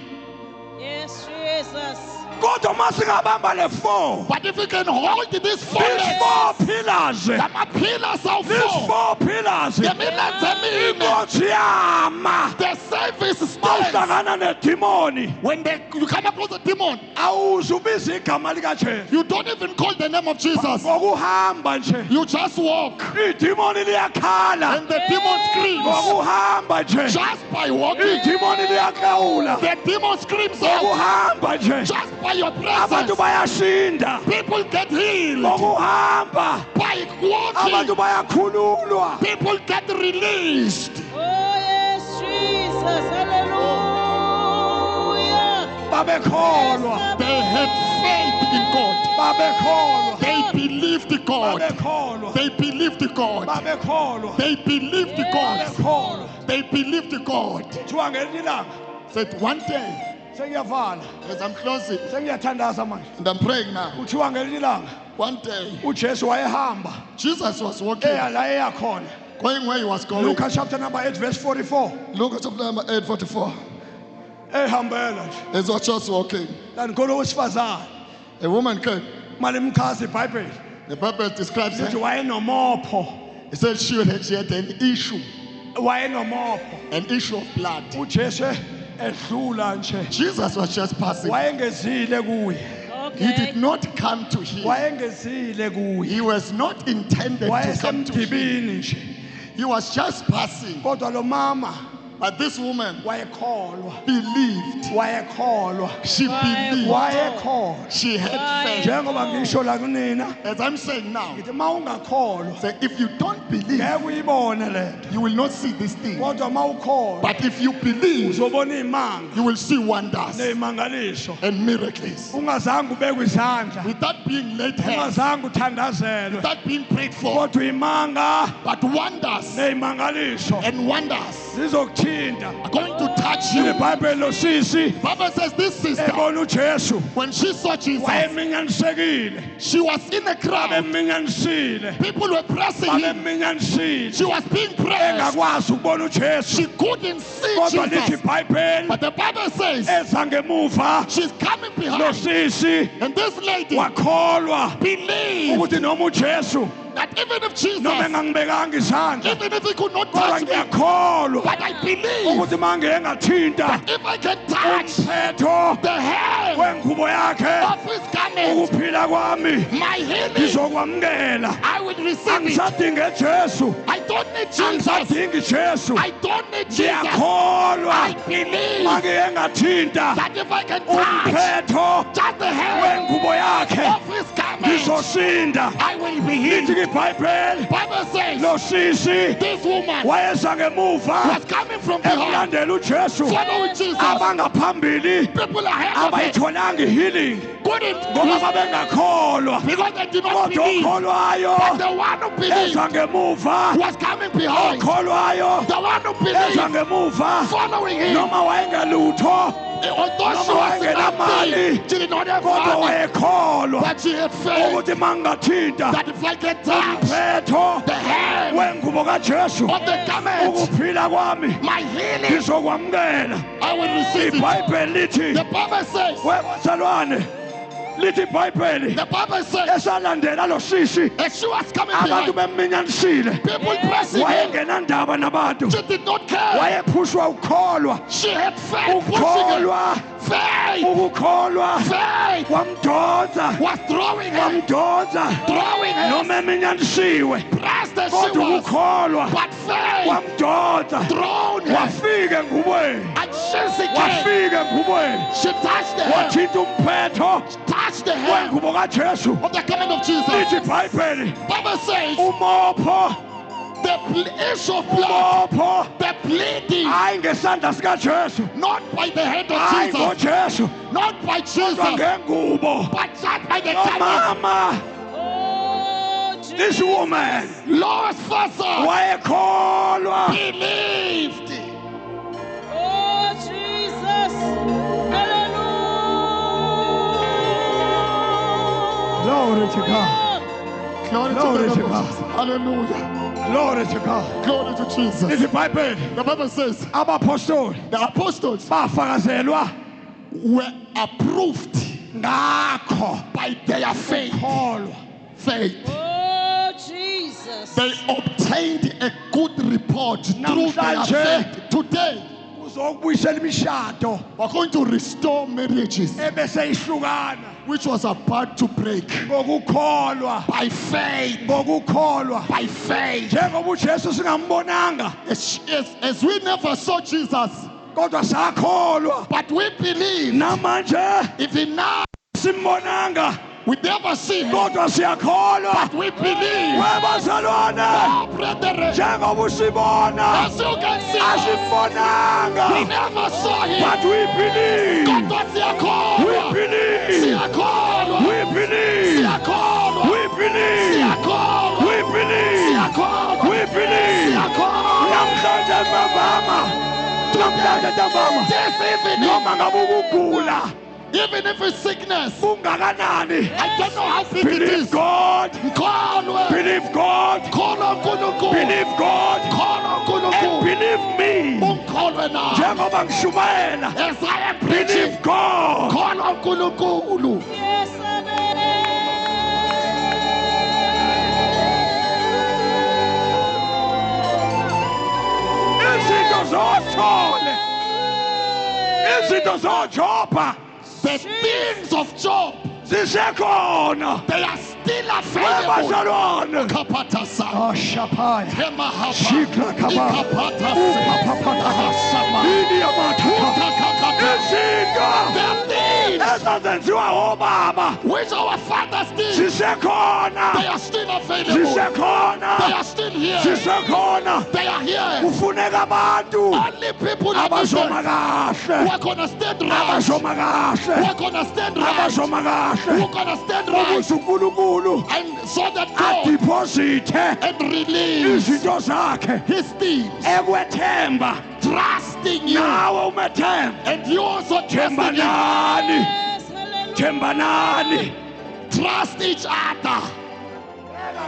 Yes, Jesus. kodwa masingabamba le4, But if we can hold these 4 these legs, 4 pillars, the pillars of these 4, 4 pillars, the minutes and minutes, inkonzo yama. the service stands. Mawuhlangana nedimoni, When you come across a demon, awuzubiza igama likaJesu, you don't even call the name of Jesus. ngokuhamba nje. You just walk. Idimoni liyakhala, And the demon screams. ngokuhamba nje. Just by walking. Idimoni liyaklawula, The demon screams out. ngokuhamba nje. Just by your Abantu presence. bayashinda, People get healed. ngokuhamba. By Abantu walking. bayakhululwa. People get released. Oh, yes, Jesus. Hallelujah. Babekholwa, They had faith in God. babekholwa, They believed God. babekholwa, They believed God. babekholwa, They believed God. babekholwa. They believed God. Kuthiwa ngelinye ilanga Said one day, sengiyavala, as I'm closing, sengiyathandaza manje. and I'm praying now. Kuthiwa ngelinye ilanga One day, uJesu wayehamba Jesus was walking, eya la eyakhona. going where he was going. Luka chapter number 8 verse 44. Luke chapter number 8:44. Ehambela nje. As was just walking, Kanti khona owesifazane a woman came. malimchaza iBhayibheli. The Bible describes Sithi her. wayenomopho, It said she had an issue, wayenomopho. an issue of blood. uJesu edlula nje. Jesus was just passing. Wayengezile kuye. He did not come to him. Wayengezile kuye. He was not intended to come to him. Wayesemdibini nje. He was just passing. Kodwa lo mama But this woman wayekholwa. believed. Wayekholwa. She believed. Wayekholwa. She had faith. Njengoba ngisho la kunina, As I'm saying now, ngithi mawungakholwa say if you don't believe, ngeke uyibone lento. you will not see this thing. Kodwa mawukholwa But if you believe, uzobona izimanga you will see wonders nezimangaliso. and miracles. Ungazange ubekwe izandla, Without being laid hands, ungazange uthandazelwe, without being prayed for, kodwa imanga but wonders nezimangaliso and wonders zizokuthinta. are going to touch you. iBhayibheli lo sisi Bible says this sister, ebona uJesu when she saw Jesus, wayeminyanisekile, she was in a crowd. babeminyanisile, People were pressing him. babeminyanisile, She was being pressed. engakwazi ukubona uJesu. She couldn't see Kodwa lithi Jesus. iBhayibheli But the Bible says eza ngemuva she's coming lo behind. sisi And this lady wakholwa believed ukuthi noma uJesu that even if Jesus, noma engangibekanga izandla, even if he could not kodwa touch me, ngiyakholwa but I believe ukuthi mangeke ngathinta if I can touch umphetho the hand wengubo yakhe, of his garment, ukuphila kwami my healing, ngizokwamukela. I will receive it. Angisadinge Jesu, I don't need Jesus. angisadingi Jesu, I don't need Jesus. I ngiyakholwa believe mangeke ngathinta that if I can touch umphetho just the hand wengubo yakhe of his garment, ngizosinda. I will be Lithi healed. iBhayibheli Bible says lo sisi this woman wayeza ngemuva was coming from behind, ekulandela uJesu. following Jesus. Abangaphambili People ahead of him abayitholanga healing couldn't ngoba do babengakholwa, because they did not kodwa believe. But okholwayo the one who believed eza ngemuva, was coming behind. okholwayo The one who eza believed ngemuva, following him. noma wayengelutho Although she noma was wayengenamali, nothing, she did not have kodwa money, wayekholwa but she had faith ukuthi mangingathinta that if I can touch umphetho the hand wengubo kaJesu, of the garment, ukuphila kwami my healing, ngizokwamukela. I will receive it. iBhayibheli lithi The Bible says webazalwane lithi iBhayibheli The Bible says, esalandela lo sisi as she was coming abantu behind, bemminyanisile people pressing her. wayengenandaba nabantu She did not care. wayephushwa ukukholwa She had faith pushing her. ukukholwa Faith, ukukholwa faith wamdonsa was throwing her, wamdonsa throwing her. noma eminyanisiwe Pressed as she kodwa was, ukukholwa but faith wamdonsa thrown her. wafika engubeni And she came. wafika engubeni She touched the hem, wathinta umphetho touched the hem wengubo kaJesu of the coming of Jesus. lithi iBhayibheli Bible says umopho the issue of blood, umopho the bleeding, hayi ngesandla sikaJesu not by the hand of hayi Jesus, ngoJesu not by kodwa Jesus, ngengubo but just by the coming. nomama Oh, this Jesus. woman Lord's father wayekholwa believed. Oh, Jesus. Hallelujah. glory to God Glory Glory to to the Lord. God. Hallelujah. glory to God Glory to Jesus. lithi iBhayibheli The Bible says abapostoli the apostles bafakazelwa were approved ngakho by their faith. kholwa Faith. Oh, Jesus. They obtained a good report through their Namhlanje. faith. Today, uzokubuyisela imishado we're going to restore marriages ebese ihlukana which was about to break ngokukholwa by faith. ngokukholwa By faith. njengoba uJesu singambonanga As we never saw Jesus, kodwa sakholwa but we believe, namanje even now simbonanga we never see him, kodwa siyakholwa but we believe. webazalwane Oh, brethren, njengoba usibona as you can see, we asimbonanga never saw him, but we believe but we siyakholwa, believe siyakholwa, we believe siyakholwa, we believe siyakholwa, we believe siyakholwa, we believe siyakholwa. namhlanje mama namhlanje ntambama This evening, noma ngabe ukugula even if it's sickness, kungakanani I don't know how big it believe is. God Mkholwe, believe God kholwa uNkulunkulu, believe God kholwa and uNkulunkulu, believe me ungikholwe na. njengoba ngishumayela As I am preaching, believe God kholwa uNkulunkulu. Yes, amen. izinto zothole izinto zoJoba The things of Job, zisekhona they are still available. webazalwane Kapatasa, ashapaya Kemahapa, Shikla kaba. Ikapatasa, Ahasama, Utakakaka. izinto The things ezazenziwa obaba which our fathers did, they zisekhona are still available. They zisekhona are still here. zisekhona They are here. kufuneka abantu Only people like this abashoma who kahle are gonna stand right. abashoma Who kahle are gonna stand right. abashoma Who kahle are gonna stand right. ukuze uNkulunkulu And so that God adiphosithe and release izinto zakhe his things, ekwethemba trusting you. nawe umethemba And you also trusting him. thembanani Yes, hallelujah. thembanani Trust each other.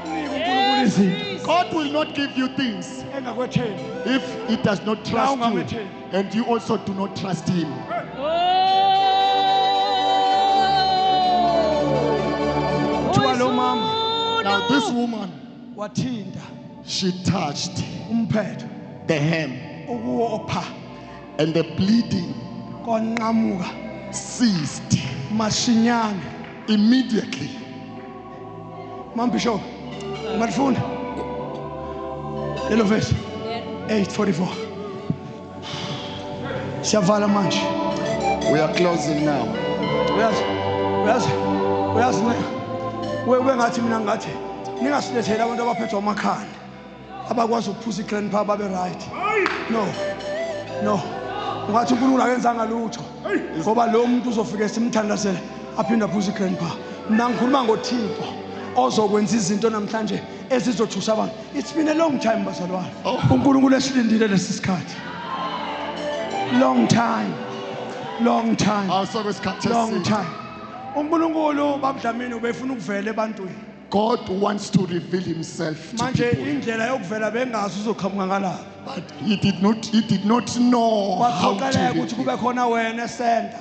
Yes, Jesus. God will not give you things engakwethembi if he does not trust you. ungamethembi. And you also do not trust him. Kuthiwa lo mama Now this woman, wathinta she touched umphetho the hem, ukuwopha and the bleeding konqamuka ceased masinyane immediately. mambisho malifunda lelo verse 8:44 siyavala manje We are closing now. uyazi wengathi mina ngathi ningasilethela abantu abaphethwe amakhanda abakwazi ukuphuza i-grandpa babe right no ungathi uNkulunkulu akenzanga lutho ngoba lo muntu uzofika simthandazele aphinde aphuze i-grandpa mina ngikhuluma ngoThixo ozokwenza izinto namhlanje ezizothusa abantu. It's been a long time bazalwane uNkulunkulu esilindile lesi sikhathi long time Our service captain long said, time uNkulunkulu babudlamini ubefuna ukuvela ebantwini God wants to reveal himself to manje people. indlela yokuvela bengazi uzoqhamuka ngalapha But he did not know how to kwaqoqeleka ukuthi reveal. kube khona wena esenta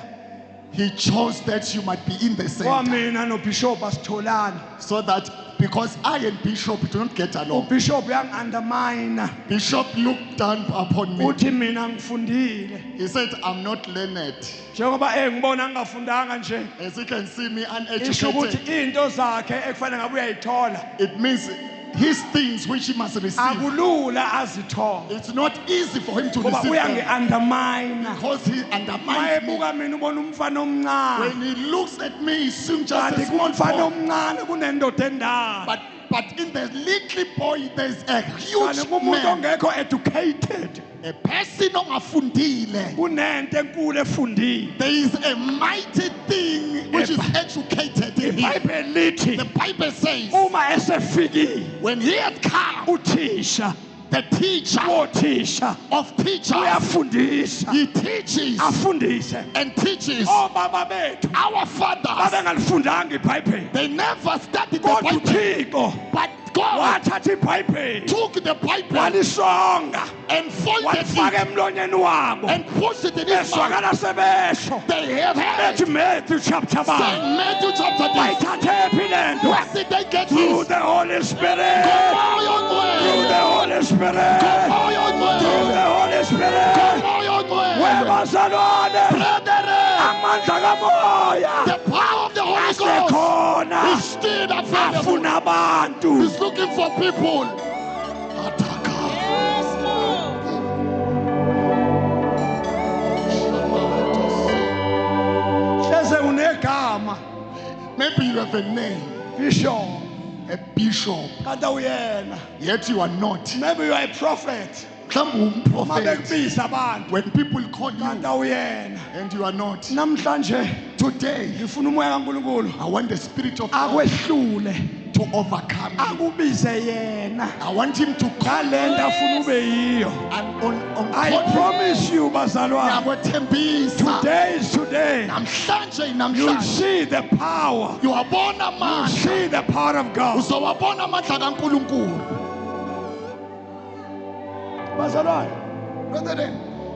He chose that you might be in the center. kwamina noBishop asitholani. So that because I and Bishop do not get along, uBishop yang-undermine. Bishop looked down upon me. Uthi mina ngifundile. He said, I'm not learned. Njengoba engibona ngingafundanga nje. As you can see me Isho ukuthi uneducated, into zakhe ekufanele ngabe uyayithola. it means his things which he must receive. Akulula azithole. It's not easy for him to Ngoba receive them uyangi-undermine. because he undermines me. Mayebuka mina ubona umfana omncane. When he looks at me, he seems just Kanti a small kumfana boy. omncane kunendoda endala. But in the little boy, there's a Kanti huge kumuntu man, ongekho educated. a person ongafundile. Kunento enkulu efundile. There is a mighty thing which is educated in him. iBhayibheli lithi The Bible says, uma esefikile when he had come, uthisha the teacher wothisha of teachers, uyafundisa he teaches afundise. and teaches. Obaba bethu Our fathers, babengalifundanga iBhayibheli. they never studied the Kodwa Bible, uThixo but God wathatha iBhayibheli took the Bible walisonga and folded walifaka it emlonyeni wabo. and pushed it in his mouth. Eswakala sebesho. They have heard. Ethi Matthew chapter 1. Saying Matthew chapter 3. Bayithathephi lento? Where did they get Through this? the Holy Spirit. Moyo Through the ngcwele. Holy Spirit. Moyo Through ngcwele. the Holy Spirit. Moyo ngcwele. Webazalwane. Brethren, Amandla kamoya. the power of the Holy Ghost Asekhona. is still available. Afuna abantu. He's looking for people. Ataka. Yes, Lord. Hleze unegama. Maybe you have a name, Bishop. a bishop, Kanti uyena. yet you are not. Maybe you are a prophet. Mhlawumbe umprophet. Mabekubiza abantu. When people call Kanti you uyena. and you are not. Namhlanje Today, ngifuna umoya kaNkulunkulu I want the Spirit of God akwehlule to overcome you. akubize yena I want him to call ngalento afuna ube yiyo. and on I promise you bazalwane, Yakwethembisa. today is today. Namhlanje You'll namhlanje see the power. uyabona You'll amandla. see the power of God. Uzowabona amandla kaNkulunkulu. Bazalwane, Brethren,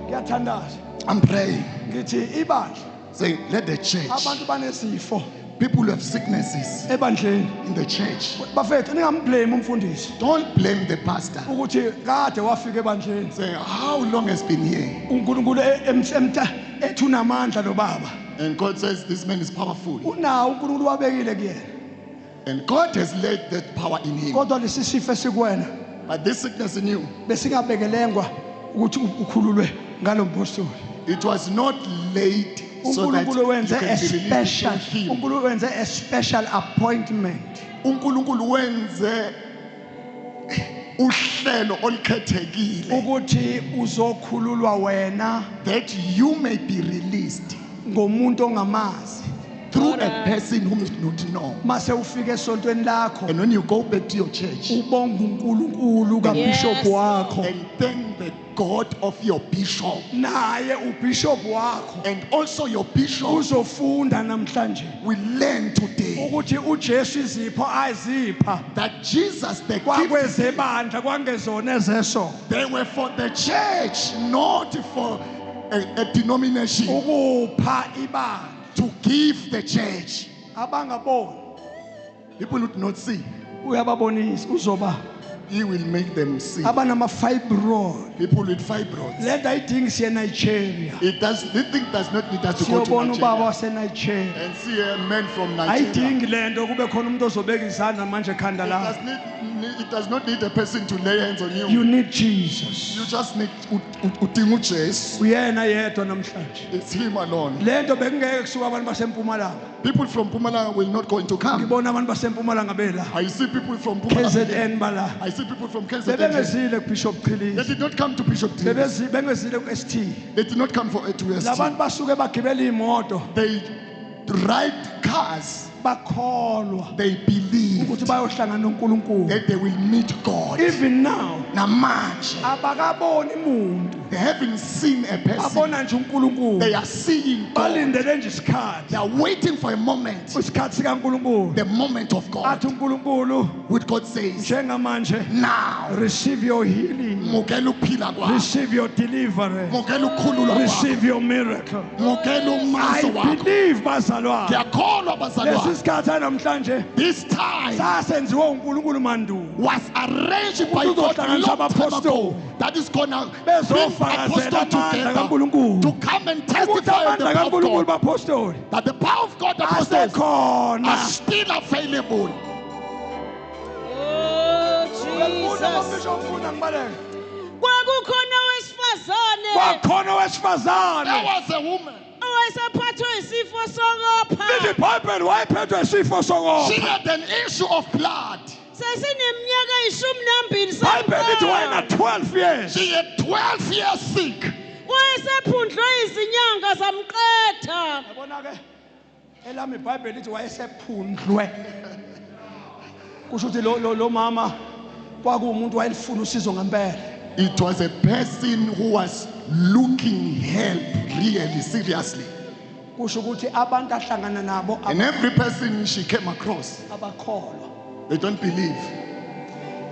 ngiyathandaza. I'm praying, Ngithi ibandla saying, let the church, abantu banesifo people who have sicknesses ebandleni. in the church, Bafethu ningamblame umfundisi don't blame the pastor. ukuthi kade wafika ebandleni. Say, how long has been here? uNkulunkulu ethi unamandla lo baba. And God says, this man is powerful. Unawo uNkulunkulu wabekile kuyena. And God has laid that power in him. Kodwa lesi sifo esikwena But this sickness in you, besingabekelengwa ukuthi ukhululwe ngalompostoli. it was not laid so that uNkulunkulu you wenze can a be released special from him. uNkulunkulu wenze a special appointment uNkulunkulu wenze uhlelo olukhethekile ukuthi uzokhululwa wena that you may be released ngomuntu ongamazi. through a person whom you do not know. Mase ufike esontweni lakho And when you go back to your church ubonga uNkulunkulu kabishop Yes, wakho and thank the God of your bishop, naye ubishop wakho and also your bishop uzofunda namhlanje will learn today ukuthi uJesu izipho azipha that Jesus, the gift, kwakwezebandla kwangezona ezeso they were for the church, not for a denomination, ukupha ibandla to give the church. abangaboni People who do not see, uyababonisa uzoba he will make them see. abanama fibroid People with fibroids. lento ayidingi siye Nigeria. This thing does not need us to go to Siyobona ubaba Nigeria waseNigeria and see a man from Nigeria. ayidingi lento kube khona umuntu ozobeka izandla manje ekhanda lakho. It does not need a person to lay hands on you. You need Jesus. You just need udinga uJesu. Uyena yedwa namhlanje. It's him alone. Lento bekungeke kusuka abantu basempumalanga. People from Pumalanga will not going to come. Ngibona abantu basempumalanga bela. I see people from Pumalanga. KZN bala. I see people from KZN. Bebengezile kuBishop They Chilisi. did not come to Bishop Davis. Bengezile kuST. They did not come for A2ST. Labantu basuke bagibela imoto They ride cars bakholwa They believed ukuthi bayohlangana noNkulunkulu. that they will meet God. Even now Namanje, abakaboni umuntu, they haven't seen a person. abona nje uNkulunkulu. They are seeing God. Balindele nje isikhathi, They are waiting for a moment, isikhathi sikaNkulunkulu. the moment of God. Athi uNkulunkulu Which God says, njengamanje now, receive your healing, mukela ukuphila kwakho. receive your deliverance, Mukela ukukhululwa kwakho. receive your miracle. Mukela I umangso wakho. believe bazalwane. Ngiyakholwa Lesi bazalwane. sikhathi namhlanje This time sasenziwe uNkulunkulu mandulo. was arranged by Ukuthi God a uzohlanganisa long time abaphostoli. ago. That is gonna bring Bezofakazela apostles amandla together kaNkulunkulu. to come and Ukuthi testify of the amandla power of kaNkulunkulu God. bapostoli That the power of God apostles asekhona. are still available. Oh, Jesus. Kwakukhona owesifazane Kwakhona There owesifazane. was a woman. owayesephathwe isifo sokopha. Lithi iBhayibheli wayephethwe isifo sokopha. She had an issue of blood. Sesineminyaka eyishumi nambili iBhayibheli lithi wayena samqala. 12 years. She had 12 years sick. Wayesephundlwe izinyanga zamqetha. Yabona ke elami iBhayibheli lithi wayesephundlwe. Kusho ukuthi lo mama kwakuumuntu wayelifuna usizo ngempela. It was a person who was looking help really seriously. Kusho ukuthi abantu ahlangana nabo And every person she came across, abakholwa. they don't believe.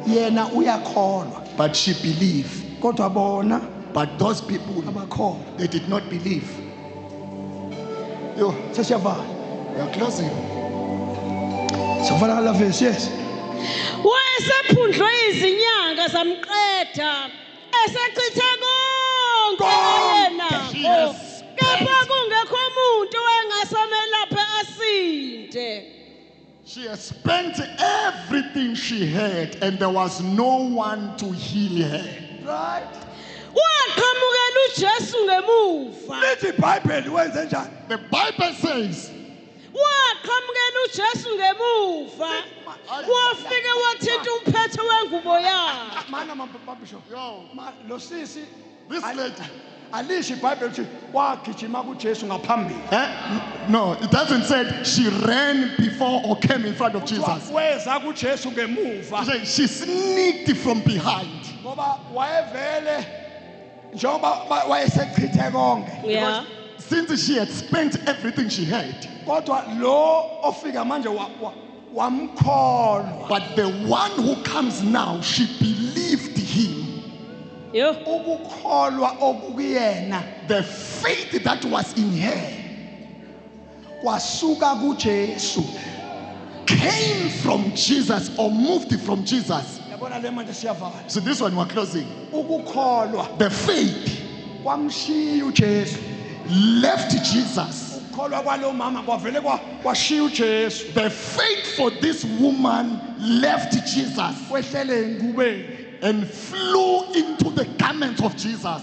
Yena uyakholwa But she believed. kodwa bona But those people, abakholwa. they did not believe. Yo, sesiyavala. We are closing. Sivala la verse, yes. Wayesephundlwe izinyanga zamqetha. Esechithe konke yena. She has Kepha kungekho umuntu owengasomelaphe asinde. She has spent everything she had, and there was no one to heal her. Right. Waqhamukela uJesu ngemuva. Lithi iBhayibheli wenze njani? The Bible says, waqhamukela uJesu ngemuva wafike wathinta umphetho wengubo yakhe Mana mabisho. Yo, lo sisi this lady. alisho iBhayibheli ukuthi wagijima kuJesu ngaphambili No, it doesn't say she ran before or came in front of Jesus. weza kuJesu ngemuva It says she sneaked from behind. ngoba wayevele njengoba wayesechithe konke Yeah. Since she had spent everything she had, kodwa lo ofika manje wamkholwa but the one who comes now, she believed him. Yo. ukukholwa okuyena The faith that was in her kwasuka kuJesu came from Jesus or moved from Jesus. yabona le manje siyavala So this one we're closing. ukukholwa The faith kwamshiya uJesu left Jesus. ukukholwa kwalo mama kwavele kwashiya uJesu The faith for this woman left Jesus wehlele engubeni and flew into the garments of Jesus.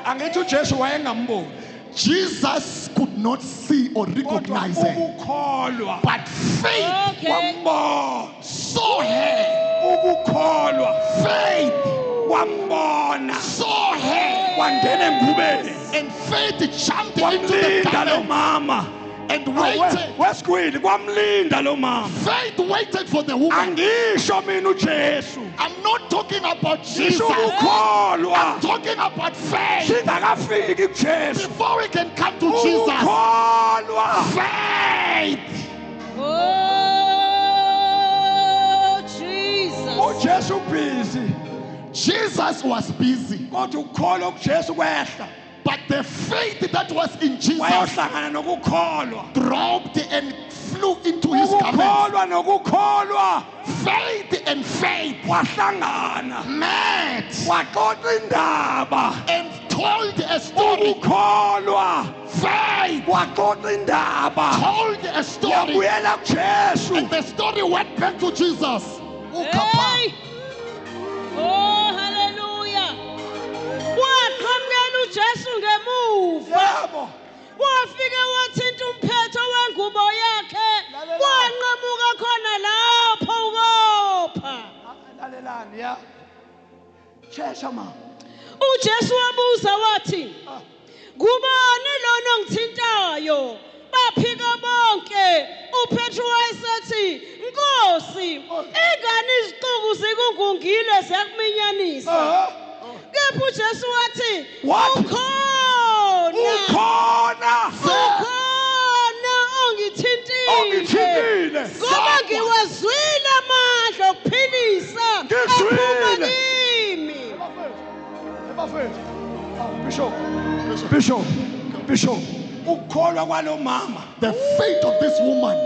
angithi uJesu wayengamboni Jesus could not see or kodwa recognize her, ukukholwa but faith Okay. kwambona saw her. ukukholwa Faith kwambona saw her. kwangena engubeni And faith jumped into the kwamlinda lo garment mama and waited. weskwini kwamlinda lo mama Faith waited for the woman. angisho mina uJesu I'm not talking about Jesus. ngisho ukukholwa I'm talking about faith. singakafiki kuJesu Before we can come to Jesus, ukukholwa faith. Oh, Jesus. uJesu busy Jesus was busy, kodwa ukukholwa kuJesu kwehla but the faith that was in Jesus wayohlangana nokukholwa dropped and flew into his garment. ukukholwa nokukholwa Faith and faith wahlangana met waxoxa indaba and told a story. ukukholwa Faith waxoxa indaba told a story. yabuyela kuJesu And the story went back to Jesus. Hey. Oh, hallelujah. Waqhamukela uJesu ngemuva. yebo Wafike wathinta umphetho wengubo yakhe. Lalela. Wanqamuka khona lapho ukopha. lalelani ya shesha ma uJesu wabuza wathi, Ngubani lona ongithintayo? Baphika bonke. uPetru wayesethi, Nkosi, ingane izicuku zikungungile ziyakuminyanisa. Kepha uJesu wathi, ukhona ongithintile. Ngoba ngiwazwile amandla okuphilisa aphuma kimi. Bishop, ukholwa kwalo mama, The faith of this woman,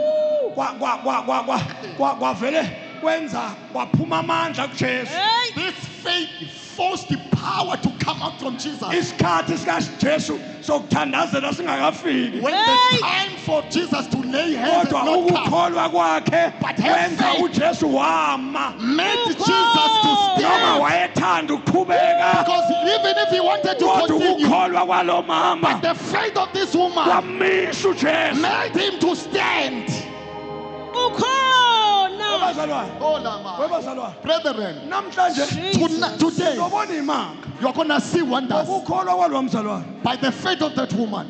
kwavele kwenza kwaphuma amandla kuJesu. this faith forced the power to come out from Jesus. Isikhathi sikaJesu sokuthandazela singakafiki. When the time for Jesus to lay hands Kodwa has not come, ukukholwa kwakhe But her kwenza faith uJesu wama. made Jesus to Noma stand. wayethanda ukuqhubeka, Because even if he wanted to kodwa continue, ukukholwa kwalo mama the faith of this woman kwamisa uJesu. made him to stand. Ukhona. Webazalwane, Oh, Lama. webazalwane, Brethren, namhlanje today sobona imanga you are going to see wonders ukukholwa kwalo mzalwane. by the faith of that woman.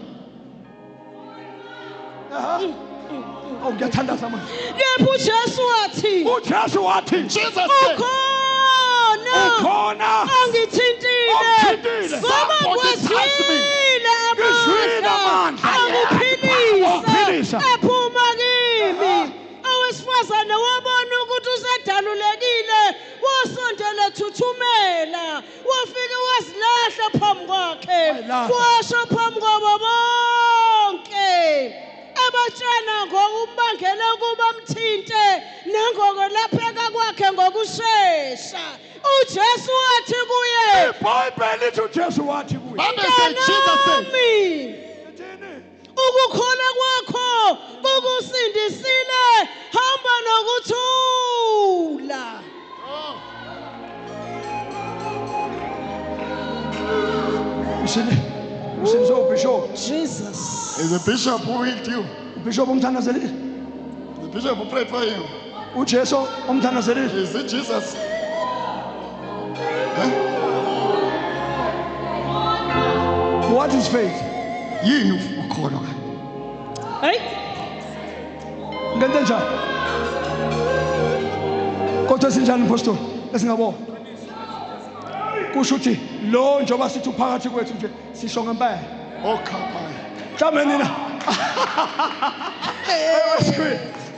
Oh, ngiyathandaza manje. Kepha uJesu wathi, uJesu wathi Jesus said, ukhona ongithintile. ongithintile. Ngoba Somebody touched me. Ngizwile amandla akuphilisa akuphilisa. ephuma kimi. Owesifazane wabona ukuthi usedalulekile, wasondela thuthumela, wafika wazilahla phambi kwakhe, Wayilahla. washo phambi kwabo bonke. Abatshana ngokumbangela ukuba mthinte nangokulapheka kwakhe ngokusheshsha. uJesu wathi kuye, iBhayibheli lithi uJesu wathi kuye, Bible said, Jesus said, "Mntanami, ukukholwa kwakho kukusindisile, hamba nokuthula." usinzo Bishop, Jesus. is the bishop who healed you. Bishop umthandazelile, The bishop who prayed for you. uJesu umthandazelile. Is it Jesus? What is faith? Yini ukholwa? Hey, Ngente njani? Kodwa sinjani pastor? Esingabona. Kusho ukuthi lo njoba sithi uphakathi kwethu nje sisho ngempela. Oh, come on. Mhlawumbe nina.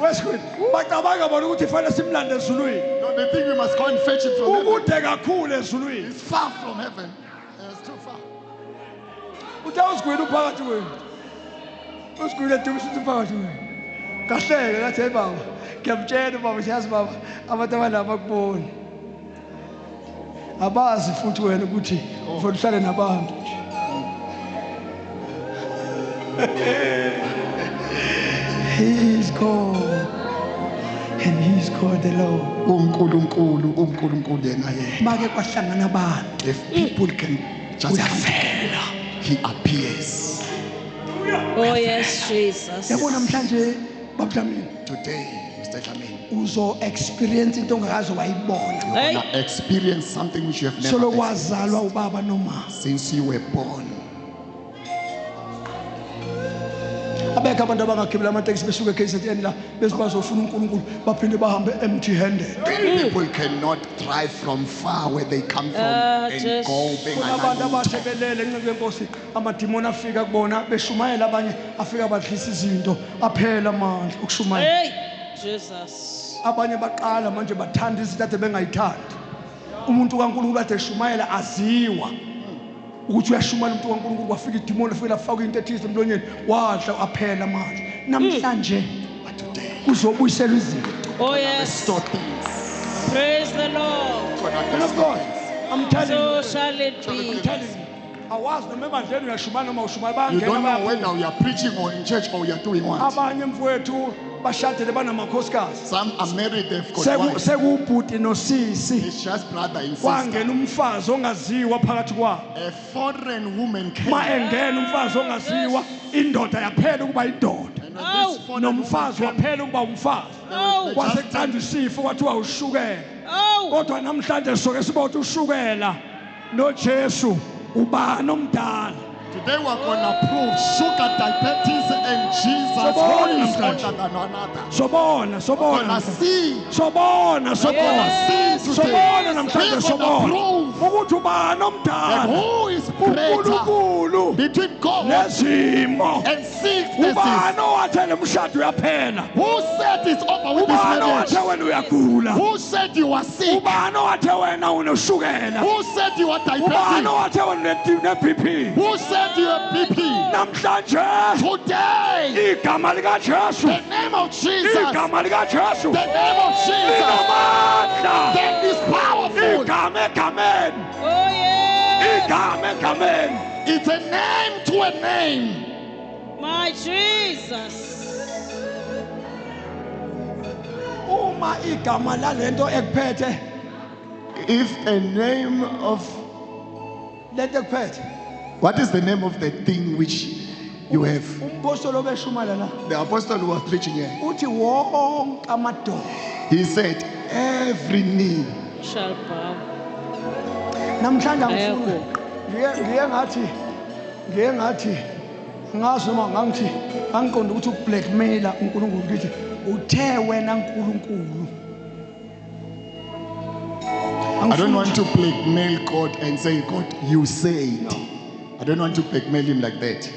Wesquid. Bacabanga bona ukuthi fanele simlande ezulwini. No, they think we must go and fetch it from heaven. Ukude kakhulu ezulwini. It's far from heaven. It's too far. Utawuzigwina uphakathi kwenu. Usigwina ethi usithi uphakathi kwenu. Kahleke ngathi hey baba. Ngiyamtshela baba siyazi baba abantu abalapha kuboni. Abazi futhi wena ukuthi ufuna uhlale nabantu nje. He is God and he is called the Lord. uNkulunkulu yena yena. Make kwahlangana abantu. If people can just Uyafela. he appears. oh yes, Jesus. Yabo namhlanje babudlamini Today, Mr. Jamin, uzo experience into ongakaze wayibona. Hey, now experience something which you have never Solo experienced wazalwa ubaba noma. since you were born. Abekho abantu abangagibela amateksi besuka eKZN la bese bazofuna uNkulunkulu baphinde bahambe empty handed. Many people cannot drive from far where they come from and just- go Kunabantu benganalutho. abasebelele inceke yenkosi amadimoni afika kubona beshumayela abanye afika badlisa izinto aphela amandla ukushumayela. hey, Jesus. Abanye baqala manje bathanda izinto ade bengayithandi. Umuntu kaNkulunkulu ade eshumayela aziwa. Ukuthi uyashumayela umuntu kaNkulunkulu kwafika idimoni afika lafaka into ethize emlonyeni wadla aphela manje. Namhlanje But today, kuzobuyiselwa izinto. Oh yes, restore things. praise the Lord. And of God, I'm telling So you, shall it be. I'm telling you. Awazi noma emandleni uyashumana noma ushumana You don't know bayangena whether we are preaching or in church or we are doing what. abanye mfowethu bashadile banamakhosikazi. Some are married, they've got wives. Sekubhuti nosisi It's just brother and sister. kwangena umfazi ongaziwa phakathi kwabo. A foreign woman came. Ma engena umfazi ongaziwa indoda yaphela ukuba indoda. And this foreign woman Nomfazi came. waphela ukuba umfazi. Oh, Kwase kuqanda isifo kwathiwa ushukela. oh, Kodwa namhlanje soke sibothi ushukela noJesu ubani omdala. Today we're gonna prove sugar diabetes and Jesus Sobona one is namhlanje. older than another. Sobona Gonna see. sobona Yes. sobona namhlanje We're gonna sobona prove ukuthi ubani that omdala who is greater uNkulunkulu between God nezimo and sicknesses. ubani owathi le mshado uyaphela Who said it's over with this ubani marriage? owathi wena uyagula Who said you are sick? ubani owathi wena unoshukela Who said you are ubani diabetic? owathi wena ne-BP Who said you are BP? namhlanje Today, igama likaJesu the name of Jesus, igama likaJesu the name of Jesus, linamandla that is powerful. igama egameni Oh, yes. igama egameni It's a name to a name. My Jesus. uma igama lalento ekuphethe If a name of, lento ekuphethe what is the name of the thing which you have? umpostoli obeshumala la The apostle who was preaching here, uthi wonke amadoda he said, every knee. Shall bow. namhlanje Ayakho. ngifuna ngiye ngathi ngazi noma ngangithi angiqonda ukuthi ukublackmaila uNkulunkulu ngithi uthe wena uNkulunkulu I don't want to blackmail God and say, God, you said. I don't want to blackmail him like that.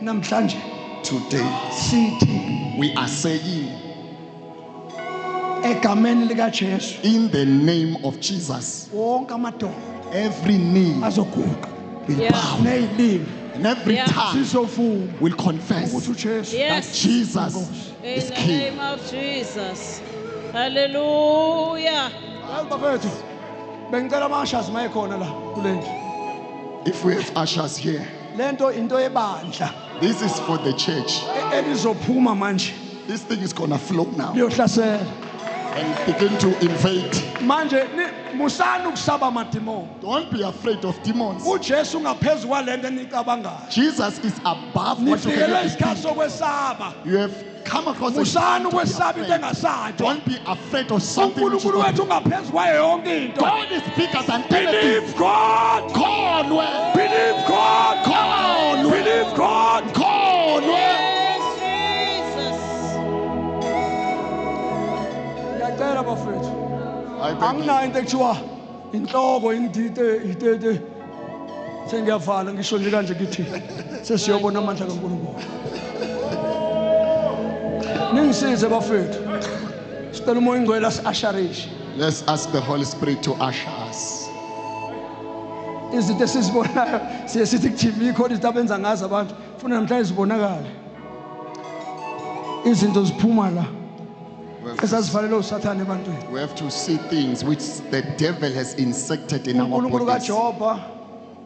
namhlanje Today, sithi we are saying, egameni likaJesu in the name of Jesus, wonke amadoda every knee azoguqa will Yeah. bow nezilimi and every Yeah. tongue sizovuma will confess ukuthi uJesu that Yes. Jesus In is the King. name of Jesus. Hallelujah. yazi bafethu bengicela amashazi mayekhona la kulendlu If we have ushers here, lento into ebandla this is for the church. elizophuma manje This thing is gonna flow now liyohlasela and begin to invade. manje musani ukusaba amadimoni Don't be afraid of demons. uJesu ungaphezulu kwalento enicabangayo Jesus is above what you nifikele can isikhathi think. sokwesaba You have come across a musani time to be ukwesaba into afraid. engasatshwa Don't be afraid of something which is uNkulunkulu not. wethu ungaphezulu kwayo yonke into God is bigger than anything. believe God Call where? believe God Call where? believe God Call where? Yes, Jesus. ngiyacela bafethu I beg you. anginayo into ekuthiwa inhloko indide itete sengiyavala ngisho nje kanje ngithi sesiyobona amandla kaNkulunkulu ningisize bafethu sicela umoya ingcwele asi-asharishe Let's ask the Holy Spirit to usher us. izinto esizibonayo siye sithi ku-TV khona izinto abenza ngazo abantu funa namhlanje zibonakale izinto ziphuma la ezazivalelwe usathane ebantwini We have to see things which the devil has insected in our uNkulunkulu bodies. kaJoba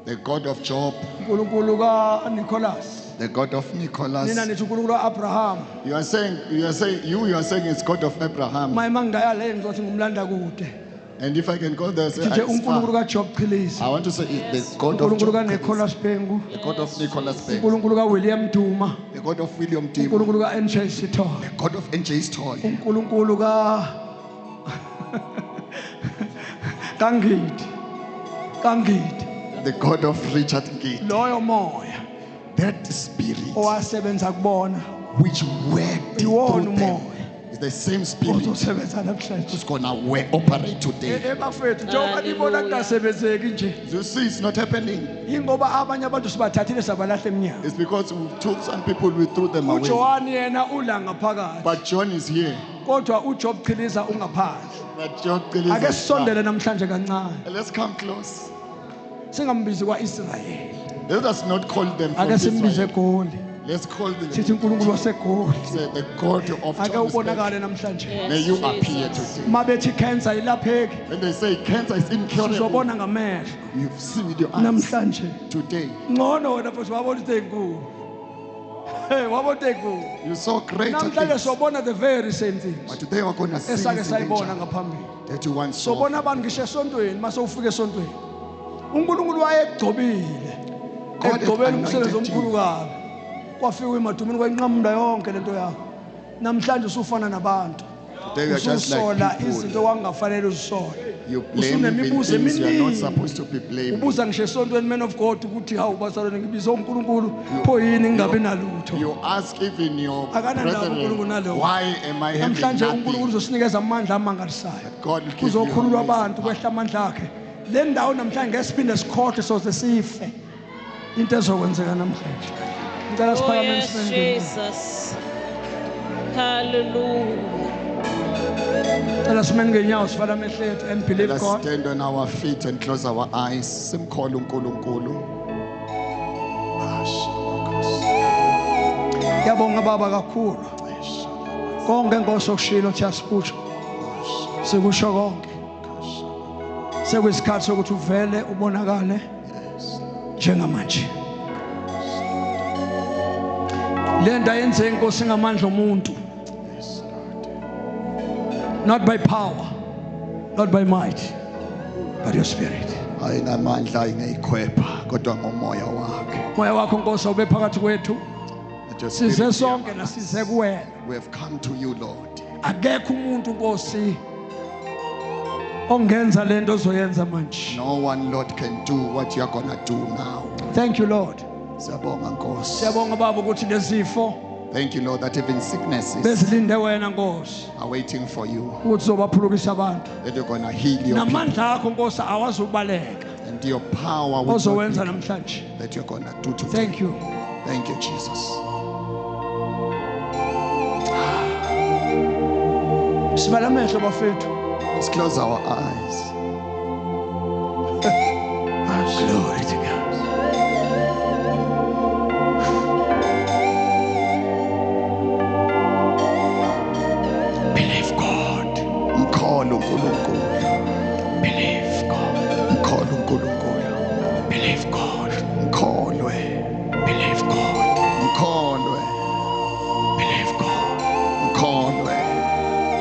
The God of Job, uNkulunkulu kaNicholas the God of Nicholas. nina nithi uNkulunkulu kaAbraham You are saying it's God of Abraham. maye mangidaya le ngizothi ngumlanda kude And if I can go there, say, nje it's uNkulunkulu far. kaJob Chilisi I want to say it's the God of uNkulunkulu Job, kaNicholas Pengu the God of Nicholas Beck, uNkulunkulu kaWilliam Duma the God of William Tim, uNkulunkulu kaNJ Sithole the God of NJ Stoll, uNkulunkulu kaNgidi the God of Richard Gate. loyo moya That spirit owasebenza kubona which worked Iwona through them umoya. is the same spirit ozosebenza namhlanje who's gonna operate today. ebafethu njengoba libona Hallelujah. kungasebenzeki nje You see, it's not happening. ingoba abanye abantu sibathathile sabalahla eminyaka It's because we took some people, we threw them away. uJohani yena ula ngaphakathi But John is here. kodwa uJob Chiliza ungaphandle But John Kelly ake is here. sisondele namhlanje kancane Let's come close. singambizi kwaIsrayeli Let us not call them from ake simbize Israel. eGoli Let's call them sithi uNkulunkulu waseGoli say, the God of ake John. ubonakale namhlanje May Yes, you appear Jesus. today. mabethi cancer ilapheki When they say cancer is incurable, sizobona ngamehlo you see with your eyes. namhlanje Today, ngcono wena futhi wabona into enkulu wabona into enkulu you saw greater namhlanje things. sobona the very same things But today we're going to see esake things sayibona ngaphambili that you once saw. sobona abantu ngisho esontweni mase ufika esontweni uNkulunkulu wayegcobile God had egcobela umsebenzi anointed omkhulu you. kabi kwafika emadumeni kwayinqamula yonke lento yakho namhlanje usufana nabantu Today we are just like ususola people. izinto wangafanele uzisole You blame even Usunemibuzo things you are not eminingi. supposed to be blaming. Ubuza ngisho esontweni man of God ukuthi hawu bazalwane ngibiza uNkulunkulu pho yini ngingabi nalutho. You ask even your Akanandaba uNkulunkulu brethren, nalokho. why am I having Namhlanje uNkulunkulu nothing? uzosinikeza amandla amangalisayo. God will give you Kuzokhululwa amazing abantu kwehla amandla akhe. Le ndawo namhlanje ngesiphinde sikhohle soze sife. Into ezokwenzeka namhlanje. Ngicela Oh, siphakame yes, emsebenzini. Jesus. Hallelujah. Ngicela simene ngenyawo sivala amehlo ethu and believe Let's God. stand on our feet and close our eyes. Simkhole uNkulunkulu. Ngiyabonga baba kakhulu. Konke Nkosi okushilo siyasikusho. Sikusho konke. Sekuyisikhathi sokuthi uvele ubonakale njengamanje. Le nto ayenze inkosi ngamandla omuntu. Not by power, not by might, but your spirit. Ayinamandla ayingeyikhwepha kodwa ngomoya wakhe. Moya wakho Nkosi ube phakathi kwethu. Let your Size spirit be sonke upon us. nasize kuwena. We have come to you, Lord. Akekho umuntu Nkosi ongenza lento ozoyenza manje. No one, Lord, can do what you are going to do now. Thank you Lord. Siyabonga Nkosi. Siyabonga baba ukuthi lezifo Thank you, Lord, that even sicknesses bezilinde wena Nkosi are waiting for you. ukuthi uzobaphulukisa abantu. That you're going to heal your people. Namandla akho Nkosi awazubaleka And your power will ozowenza not be namhlanje. that you're going to do today. Thank you. Thank you, Jesus. Sivala amehlo bafethu. Let's close our eyes. Glory to God. Believe God. Mkholo uNkulunkulu. Believe God. Mkholo uNkulunkulu. Believe God. Mkholwe. Believe God. Mkholwe. Believe God. Mkholwe.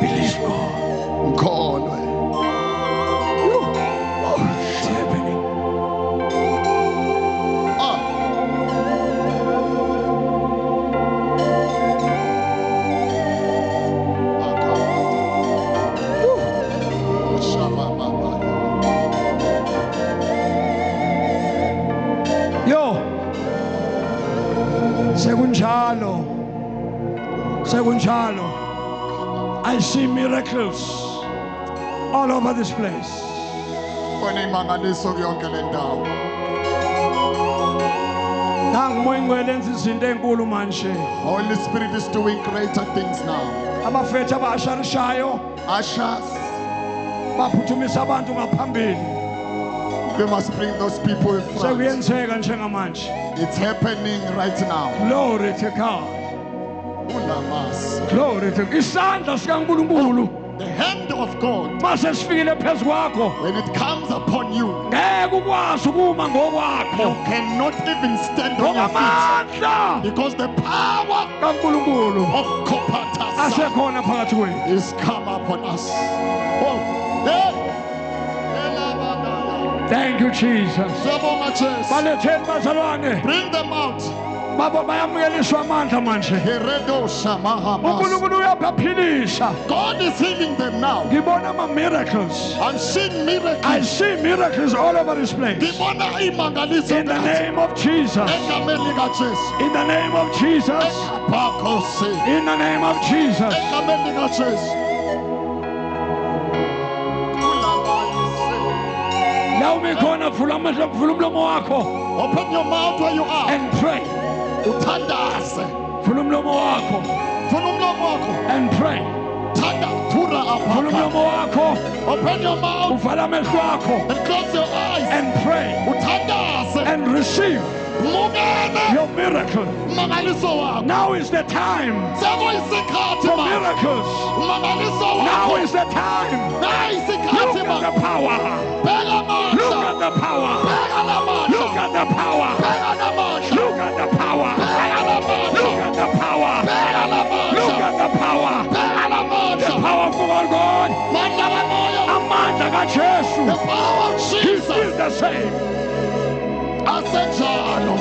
Believe God. Mkholwe. It's happening. Ah. Yo. Sekunjalo. Sekunjalo. I see miracles all over this place. Bona imangaliso kuyonke le ndawo. Nangumoya ingcwele enza izinto ezinkulu manje. Holy Spirit is doing greater things now. Abafethu abasharishayo Ushers, baphuthumisa abantu ngaphambili. we must bring those people in front. Sekuyenzeka njengamanje. It's happening right now. Glory to God. Ulamas. Glory to God. Isandla sikaNkulunkulu The hand of God, mase sifikile phezu kwakho. when it comes upon you, Ngeke ukwazi ukuma you ngokwakho. cannot even stand on your feet. Ngokwamandla Because the power kaNkulunkulu of Kopatasa asekhona phakathi kwethu. is come upon us. Oh, hey. Thank you Jesus. Siyabonga Jesu. Baletheni bazalwane. Bring them out. Baba bayamukeliswa amandla manje. Heredo Shamahamas. uNkulunkulu uyabaphilisha. God is healing them now. Ngibona ama miracles. I'm seeing miracles. I see miracles all over this place. Ngibona imangaliso In the name of Jesus. egameni likaJesu. In the name of Jesus. Bakhosi. In the name of Jesus. Egameni likaJesu. La umekhona vula amehlo vula umlomo wakho Open your mouth where you are. and pray. Uthandaze. Vula umlomo wakho Vula umlomo wakho. and pray. Thanda thura Vula apha. umlomo wakho Open your mouth uvala amehlo akho and close your eyes. and pray Uthandaze. and receive Mukele your miracle. umangaliso wakho. Now is the time Sekuyisikhathi for manje. miracles. Umangaliso Now wakho. is the time. Nayisikhathi Look at manje. the power. Bheka Look amandla. at the power. Bheka lamandla. Look at the power. Bheka lamandla. Look at the power. Bheka lamandla. Look at the power. Bheka lamandla. Look at the power. Bheka The lamandla. powerful God. Mandla kamoya. Amandla kaJesu. The power of He Jesus. is the same. Asenjalo.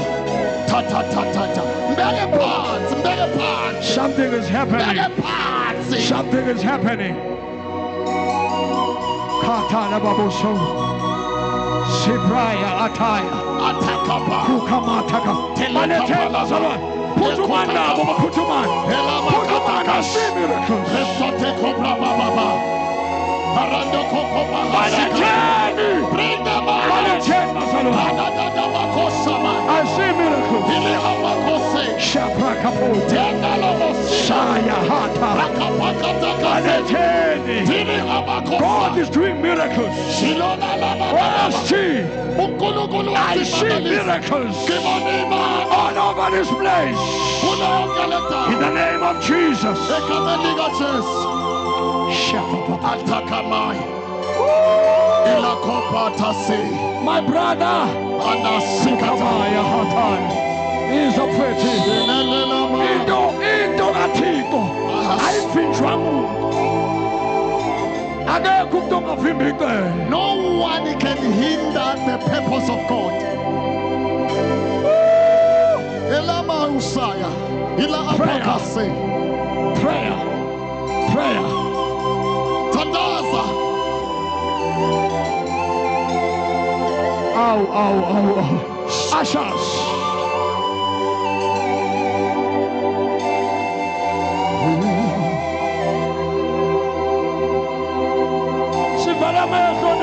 Ta ta ta ta ta. Mbeke phansi, mbeke phansi. Something is happening. Mbeke phansi. Something is happening. Hatana babuso. Sibraya ataya. Atakapa. Kukamataka. Maletema salwa. Putumana baba putumana. Putumana see miracles. Resote cobra baba. Parando coco baba. Maleteni. Bring them out. Maletema salwa. I see miracles. Ile habakose. Shabrakapo. Tendalo mosi. Saya hata. Maleteni. Ile habakosa. God is doing miracles. Shilona lama Oh, baba. see. Ukulu I see miracles Kimonima. all over this place. In the name of Jesus. Atakamai. Ilakopatasi. My brother, Sukamaya Hatan, is a pretty. Indo gatiko. Ayiphinjwa muntu. Akekho umuntu ongavimba icebo. No one can hinder the purpose of God. Elama usaya. Ila apakase. Prayer. Prayer. Tandaza. Ow, ow, ow, ow. Ushers.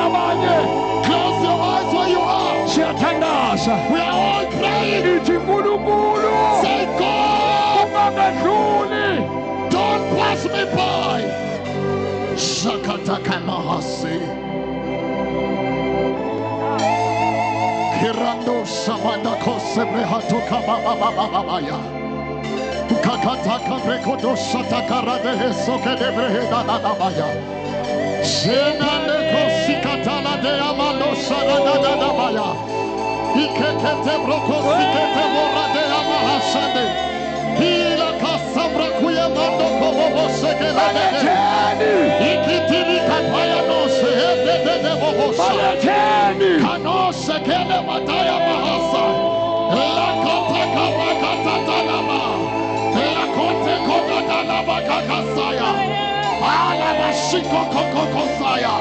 Close your eyes where you are. Siyatandaza. We are all praying. Ithi nkulunkulu. Say, God, Ungangedluli. don't pass me by. Shakataka mahasi. Kirando shamanda kosebre hatuka babababaya. Kakataka brekodo shatakara de soke de breheda dadabaya. Shenane kosikatala de amando shagada dadabaya. Ikekete broko sikete mora de amahashande. Hila kasabra kuyamando kobobo sekele de. Ikitiri kapaya no sehede de bobosha. Kano sekele mataya mahasa. La kota kabakata talaba. La kote kota talaba kakasaya. Ala bashiko kokokosaya.